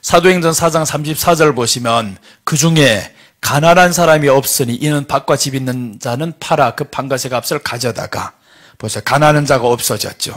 [SPEAKER 1] 사도행전 4장 34절 보시면 그 중에 가난한 사람이 없으니 이는 밭과 집 있는 자는 팔아 그 판과 새 값을 가져다가, 보세요. 가난한 자가 없어졌죠.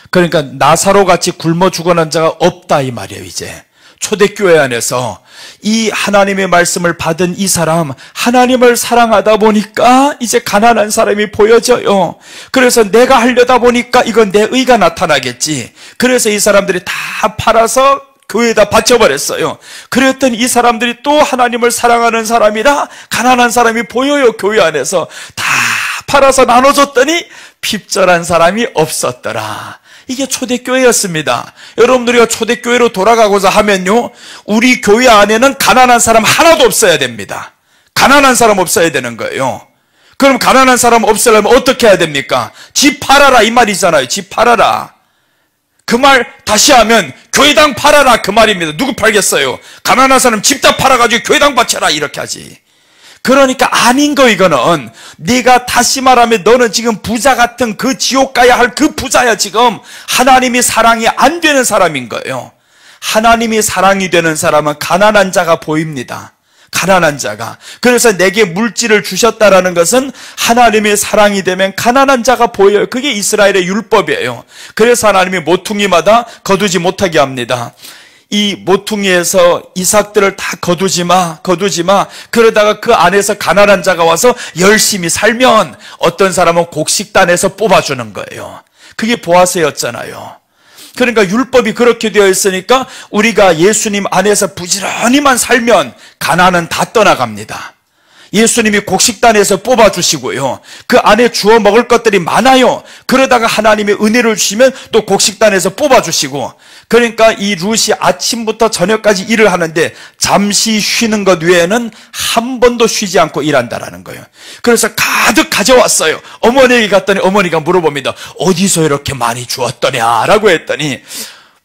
[SPEAKER 1] 그러니까 나사로 같이 굶어 죽어난 자가 없다 이 말이에요. 이제 초대교회 안에서 이 하나님의 말씀을 받은 이 사람, 하나님을 사랑하다 보니까 이제 가난한 사람이 보여져요. 그래서 내가 하려다 보니까 이건 내 의가 나타나겠지. 그래서 이 사람들이 다 팔아서 교회에다 바쳐버렸어요. 그랬더니 이 사람들이 또 하나님을 사랑하는 사람이라 가난한 사람이 보여요. 교회 안에서 다 팔아서 나눠줬더니 핍절한 사람이 없었더라. 이게 초대교회였습니다. 여러분들이 초대교회로 돌아가고자 하면요, 우리 교회 안에는 가난한 사람 하나도 없어야 됩니다. 가난한 사람 없어야 되는 거예요. 그럼 가난한 사람 없으려면 어떻게 해야 됩니까? 집 팔아라 이 말이잖아요. 집 팔아라. 그 말 다시 하면 교회당 팔아라 그 말입니다. 누구 팔겠어요? 가난한 사람 집 다 팔아가지고 교회당 바쳐라 이렇게 하지. 그러니까 아닌 거 이거는. 네가 다시 말하면 너는 지금 부자 같은 그 지옥 가야 할 그 부자야. 지금 하나님이 사랑이 안 되는 사람인 거예요. 하나님이 사랑이 되는 사람은 가난한 자가 보입니다. 가난한 자가. 그래서 내게 물질을 주셨다라는 것은 하나님의 사랑이 되면 가난한 자가 보여요. 그게 이스라엘의 율법이에요. 그래서 하나님이 모퉁이마다 거두지 못하게 합니다. 이 모퉁이에서 이삭들을 다 거두지 마. 그러다가 그 안에서 가난한 자가 와서 열심히 살면 어떤 사람은 곡식단에서 뽑아주는 거예요. 그게 보아스였잖아요. 그러니까 율법이 그렇게 되어 있으니까 우리가 예수님 안에서 부지런히만 살면 가난은 다 떠나갑니다. 예수님이 곡식단에서 뽑아주시고요, 그 안에 주워 먹을 것들이 많아요. 그러다가 하나님의 은혜를 주시면 또 곡식단에서 뽑아주시고, 그러니까 이 룻이 아침부터 저녁까지 일을 하는데 잠시 쉬는 것 외에는 한 번도 쉬지 않고 일한다라는 거예요. 그래서 가득 가져왔어요. 어머니에게 갔더니 어머니가 물어봅니다. 어디서 이렇게 많이 주었더냐 라고 했더니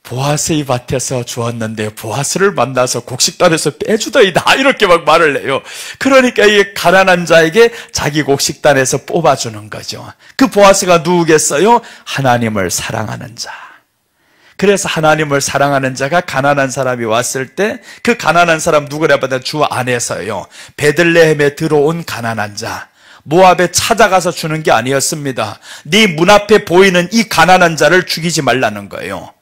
[SPEAKER 1] 보아스의 밭에서 주었는데 보아스를 만나서 곡식단에서 빼주더이다 이렇게 막 말을 해요. 그러니까 이 가난한 자에게 자기 곡식단에서 뽑아주는 거죠. 그 보아스가 누구겠어요? 하나님을 사랑하는 자. 그래서 하나님을 사랑하는 자가 가난한 사람이 왔을 때 그 가난한 사람 누구냐 보다 주 안에서요, 베들레헴에 들어온 가난한 자, 모압에 찾아가서 주는 게 아니었습니다. 네 문 앞에 보이는 이 가난한 자를 죽이지 말라는 거예요.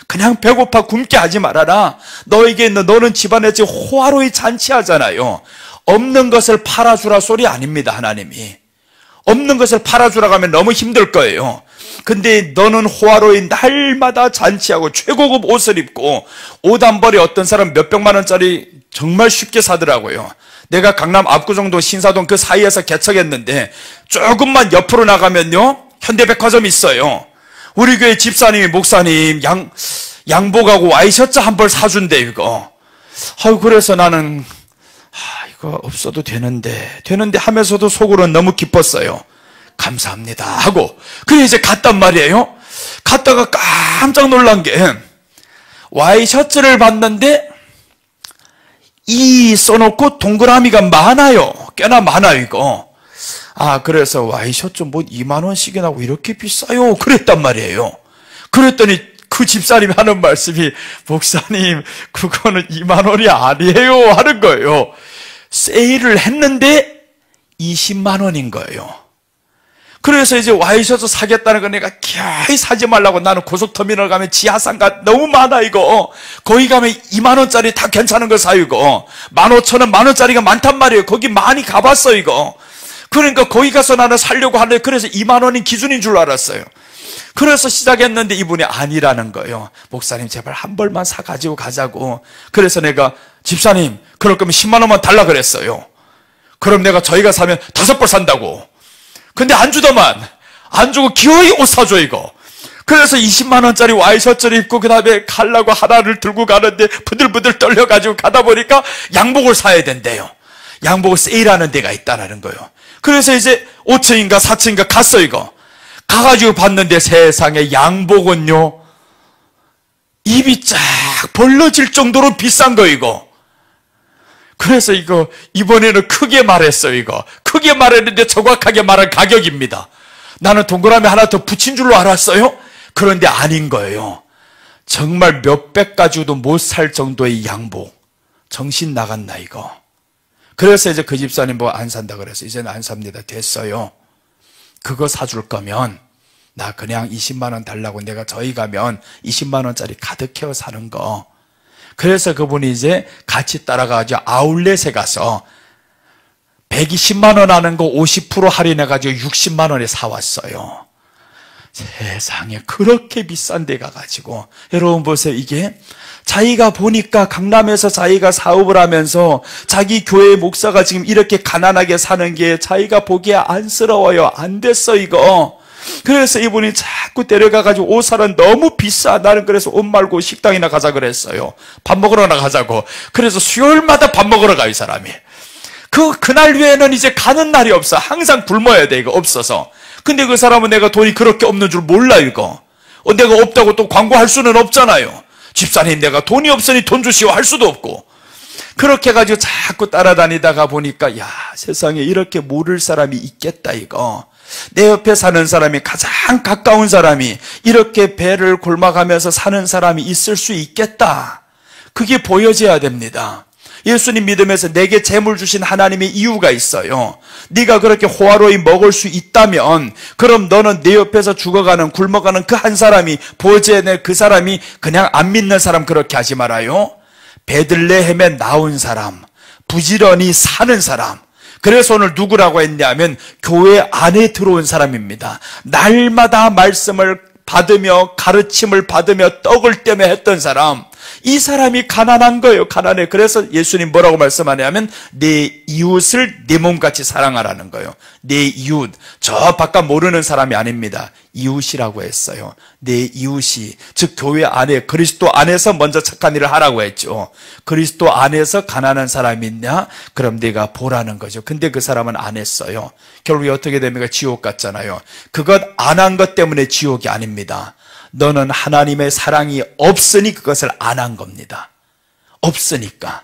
[SPEAKER 1] 그냥 배고파 굶게 하지 말아라. 너는 집안에 지금 호화로이 잔치하잖아요. 없는 것을 팔아주라 소리 아닙니다. 하나님이 없는 것을 팔아주라고 하면 너무 힘들 거예요. 근데 너는 호화로이 날마다 잔치하고 최고급 옷을 입고, 옷 한 벌에 어떤 사람 몇백만 원짜리 정말 쉽게 사더라고요. 내가 강남 압구정동 신사동 그 사이에서 개척했는데 조금만 옆으로 나가면요, 현대백화점이 있어요. 우리 교회 집사님이 목사님 양복하고 와이셔츠 한 벌 사준대 이거. 그래서 나는 이거 없어도 되는데 하면서도 속으로는 너무 기뻤어요. 감사합니다 하고 그래 이제 갔단 말이에요. 갔다가 깜짝 놀란 게 와이셔츠를 봤는데 이 써놓고 동그라미가 많아요. 꽤나 많아요 이거. 그래서 와이셔츠 뭐 2만 원씩이나 하고 이렇게 비싸요 그랬단 말이에요. 그랬더니 그 집사님이 하는 말씀이, 목사님 그거는 2만 원이 아니에요 하는 거예요. 세일을 했는데 20만 원인 거예요. 그래서 이제 와이셔츠 사겠다는 거 내가 기어이 사지 말라고, 나는 고속터미널 가면 지하상가 너무 많아 이거. 거기 가면 2만 원짜리 다 괜찮은 거 사요 이거. 15,000원, 만 원짜리가 많단 말이에요. 거기 많이 가봤어 이거. 그러니까 거기 가서 나는 살려고 하는데, 그래서 2만 원이 기준인 줄 알았어요. 그래서 시작했는데 이분이 아니라는 거예요. 목사님 제발 한 벌만 사 가지고 가자고. 그래서 내가 집사님 그럴 거면 10만 원만 달라 그랬어요. 그럼 내가 저희가 사면 5벌 산다고. 근데 안 주더만. 안 주고 기어이 옷 사줘 이거. 그래서 20만 원짜리 와이셔츠를 입고 그 다음에 가려고 하나를 들고 가는데 부들부들 떨려가지고 가다 보니까 양복을 사야 된대요. 양복을 세일하는 데가 있다는 거예요. 그래서 이제 5층인가 4층인가 갔어 이거. 가가지고 봤는데 세상에 양복은요, 입이 쫙 벌러질 정도로 비싼 거 이거. 그래서 이거 이번에는 크게 말했어요 이거. 크게 말했는데 정확하게 말한 가격입니다. 나는 동그라미 하나 더 붙인 줄로 알았어요. 그런데 아닌 거예요. 정말 몇백 가지도 못 살 정도의 양복. 정신 나갔나 이거. 그래서 이제 그 집사님 뭐 안 산다 그래서 이제는 안 삽니다. 됐어요. 그거 사줄 거면 나 그냥 20만 원 달라고, 내가 저희 가면 20만 원짜리 가득 채워 사는 거. 그래서 그분이 이제 같이 따라가지고 아울렛에 가서 120만 원 하는 거 50% 할인해가지고 60만 원에 사왔어요. 세상에 그렇게 비싼 데 가가지고. 여러분 보세요. 이게 자기가 보니까 강남에서 자기가 사업을 하면서 자기 교회 목사가 지금 이렇게 가난하게 사는 게 자기가 보기에 안쓰러워요. 안 됐어 이거. 그래서 이분이 자꾸 데려가가지고 옷 사는 너무 비싸. 나는 그래서 옷 말고 식당이나 가자 그랬어요. 밥 먹으러 나가자고. 그래서 수요일마다 밥 먹으러 가요, 이 사람이. 그날 외에는 이제 가는 날이 없어. 항상 굶어야 돼, 이거 없어서. 근데 그 사람은 내가 돈이 그렇게 없는 줄 몰라, 이거. 내가 없다고 또 광고할 수는 없잖아요. 집사님, 내가 돈이 없으니 돈 주시오 할 수도 없고. 그렇게 해가지고 자꾸 따라다니다가 보니까, 야, 세상에 이렇게 모를 사람이 있겠다, 이거. 내 옆에 사는 사람이, 가장 가까운 사람이 이렇게 배를 골마가면서 사는 사람이 있을 수 있겠다. 그게 보여져야 됩니다. 예수님 믿으면서 내게 재물 주신 하나님의 이유가 있어요. 네가 그렇게 호화로이 먹을 수 있다면 그럼 너는 내 옆에서 죽어가는, 굶어가는 그 한 사람이, 보제네 그 사람이 그냥 안 믿는 사람 그렇게 하지 말아요. 베들레헴에 나온 사람, 부지런히 사는 사람. 그래서 오늘 누구라고 했냐면 교회 안에 들어온 사람입니다. 날마다 말씀을 받으며 가르침을 받으며 떡을 떼며 했던 사람. 이 사람이 가난한 거예요. 가난해. 그래서 예수님 뭐라고 말씀하냐면 내 이웃을 내 몸같이 사랑하라는 거예요. 내 이웃, 저 바깥 모르는 사람이 아닙니다. 이웃이라고 했어요. 내 이웃이, 즉 교회 안에, 그리스도 안에서 먼저 착한 일을 하라고 했죠. 그리스도 안에서 가난한 사람이 있냐? 그럼 내가 보라는 거죠. 근데 그 사람은 안 했어요. 결국에 어떻게 됩니까? 지옥 같잖아요. 그것 안 한 것 때문에 지옥이 아닙니다. 너는 하나님의 사랑이 없으니 그것을 안 한 겁니다. 없으니까.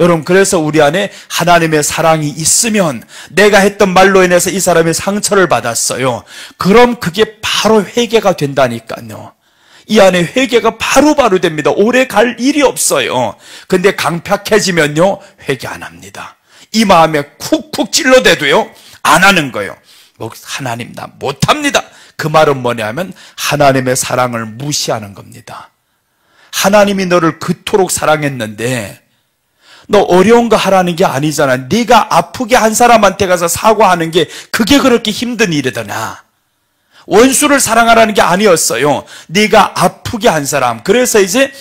[SPEAKER 1] 여러분, 그래서 우리 안에 하나님의 사랑이 있으면, 내가 했던 말로 인해서 이 사람이 상처를 받았어요. 그럼 그게 바로 회개가 된다니까요. 이 안에 회개가 바로바로 됩니다. 오래 갈 일이 없어요. 근데 강팍해지면요, 회개 안 합니다. 이 마음에 쿡쿡 찔러대도요, 안 하는 거예요. 하나님, 나 못합니다. 그 말은 뭐냐면 하나님의 사랑을 무시하는 겁니다. 하나님이 너를 그토록 사랑했는데 너 어려운 거 하라는 게 아니잖아. 네가 아프게 한 사람한테 가서 사과하는 게 그게 그렇게 힘든 일이더냐. 원수를 사랑하라는 게 아니었어요. 네가 아프게 한 사람. 그래서 이제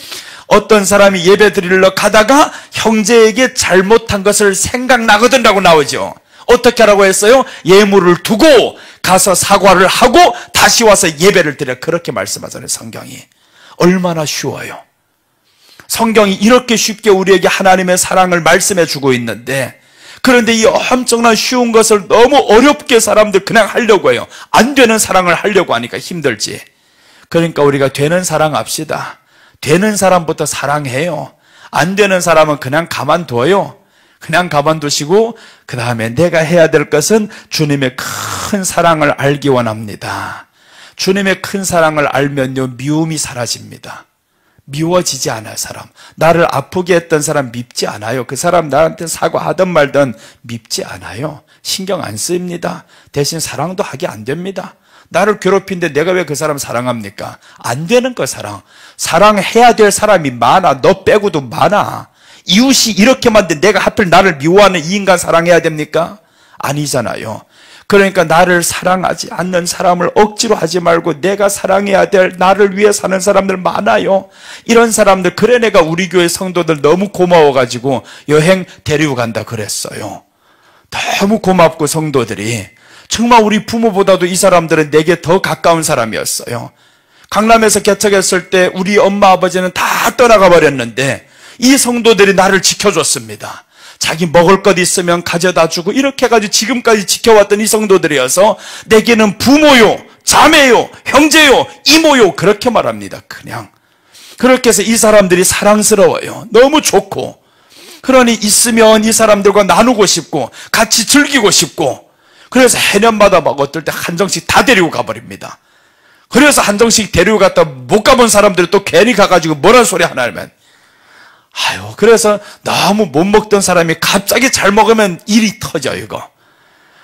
[SPEAKER 1] 어떤 사람이 예배 드리러 가다가 형제에게 잘못한 것을 생각나거든라고 나오죠. 어떻게 하라고 했어요? 예물을 두고 가서 사과를 하고 다시 와서 예배를 드려. 그렇게 말씀하잖아요, 성경이. 얼마나 쉬워요. 성경이 이렇게 쉽게 우리에게 하나님의 사랑을 말씀해 주고 있는데, 그런데 이 엄청난 쉬운 것을 너무 어렵게 사람들 그냥 하려고 해요. 안 되는 사랑을 하려고 하니까 힘들지. 그러니까 우리가 되는 사랑합시다. 되는 사람부터 사랑해요. 안 되는 사람은 그냥 가만둬요. 그냥 가만두시고 그 다음에 내가 해야 될 것은 주님의 큰 사랑을 알기 원합니다. 주님의 큰 사랑을 알면요, 미움이 사라집니다. 미워지지 않아요, 사람. 나를 아프게 했던 사람 밉지 않아요. 그 사람 나한테 사과하든 말든 밉지 않아요. 신경 안 쓰입니다. 대신 사랑도 하게 안 됩니다. 나를 괴롭힌데 내가 왜 그 사람 사랑합니까? 안 되는 거 사랑. 사랑해야 될 사람이 많아. 너 빼고도 많아. 이웃이 이렇게 만든 내가 하필 나를 미워하는 이 인간 사랑해야 됩니까? 아니잖아요. 그러니까 나를 사랑하지 않는 사람을 억지로 하지 말고 내가 사랑해야 될, 나를 위해 사는 사람들 많아요. 이런 사람들, 그래 내가 우리 교회 성도들 너무 고마워가지고 여행 데리고 간다 그랬어요. 너무 고맙고 성도들이. 정말 우리 부모보다도 이 사람들은 내게 더 가까운 사람이었어요. 강남에서 개척했을 때 우리 엄마 아버지는 다 떠나가 버렸는데 이 성도들이 나를 지켜줬습니다. 자기 먹을 것 있으면 가져다 주고 이렇게 해가지고 지금까지 지켜왔던 이 성도들이어서 내게는 부모요, 자매요, 형제요, 이모요 그렇게 말합니다. 그냥 그렇게 해서 이 사람들이 사랑스러워요. 너무 좋고, 그러니 있으면 이 사람들과 나누고 싶고 같이 즐기고 싶고, 그래서 해년마다 막 어떨 때 한정식 다 데리고 가버립니다. 그래서 한정식 데리고 갔다 못 가본 사람들이 또 괜히 가가지고 뭐란 소리 하나 하면, 아유, 그래서 너무 못 먹던 사람이 갑자기 잘 먹으면 일이 터져, 이거.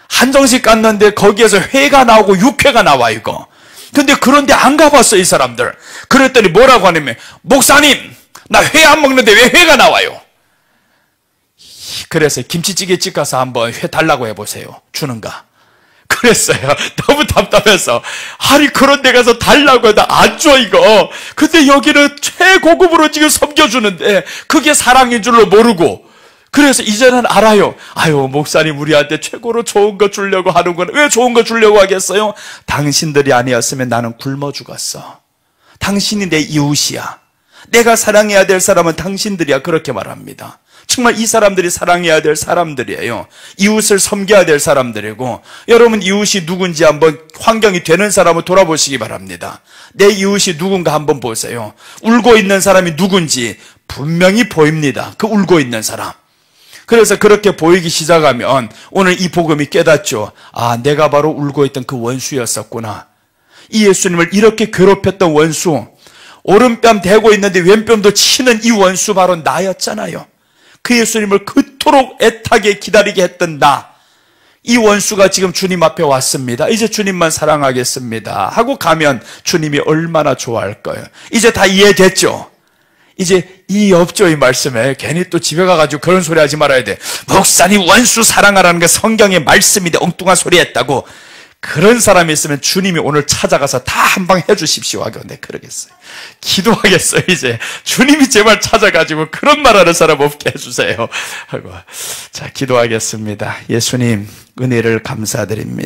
[SPEAKER 1] 한정식 갔는데 거기에서 회가 나오고 육회가 나와, 이거. 근데 그런데 안 가봤어, 이 사람들. 그랬더니 뭐라고 하냐면, 목사님, 나 회 안 먹는데 왜 회가 나와요? 그래서 김치찌개집 가서 한번 회 달라고 해보세요. 주는가? 그랬어요. 너무 답답해서. 아니, 그런 데 가서 달라고 해도 안 줘, 이거. 근데 여기는 최고급으로 지금 섬겨주는데, 그게 사랑인 줄로 모르고. 그래서 이제는 알아요. 아유, 목사님 우리한테 최고로 좋은 거 주려고 하는구나. 왜 좋은 거 주려고 하겠어요? 당신들이 아니었으면 나는 굶어 죽었어. 당신이 내 이웃이야. 내가 사랑해야 될 사람은 당신들이야. 그렇게 말합니다. 정말 이 사람들이 사랑해야 될 사람들이에요. 이웃을 섬겨야 될 사람들이고, 여러분 이웃이 누군지 한번 환경이 되는 사람을 돌아보시기 바랍니다. 내 이웃이 누군가 한번 보세요. 울고 있는 사람이 누군지 분명히 보입니다. 그 울고 있는 사람. 그래서 그렇게 보이기 시작하면 오늘 이 복음이 깨닫죠. 아, 내가 바로 울고 있던 그 원수였었구나. 이 예수님을 이렇게 괴롭혔던 원수, 오른뺨 대고 있는데 왼뺨도 치는 이 원수 바로 나였잖아요. 그 예수님을 그토록 애타게 기다리게 했던 나, 이 원수가 지금 주님 앞에 왔습니다. 이제 주님만 사랑하겠습니다 하고 가면 주님이 얼마나 좋아할 거예요. 이제 다 이해됐죠? 이제 이 없죠, 이 말씀에. 괜히 또 집에 가가지고 그런 소리 하지 말아야 돼. 목사님 원수 사랑하라는 게 성경의 말씀인데 엉뚱한 소리 했다고. 그런 사람이 있으면 주님이 오늘 찾아가서 다 한 방 해주십시오 하고, 네, 그러겠어요. 기도하겠어요, 이제. 주님이 제발 찾아가지고 그런 말하는 사람 없게 해주세요 하고. 자, 기도하겠습니다. 예수님, 은혜를 감사드립니다.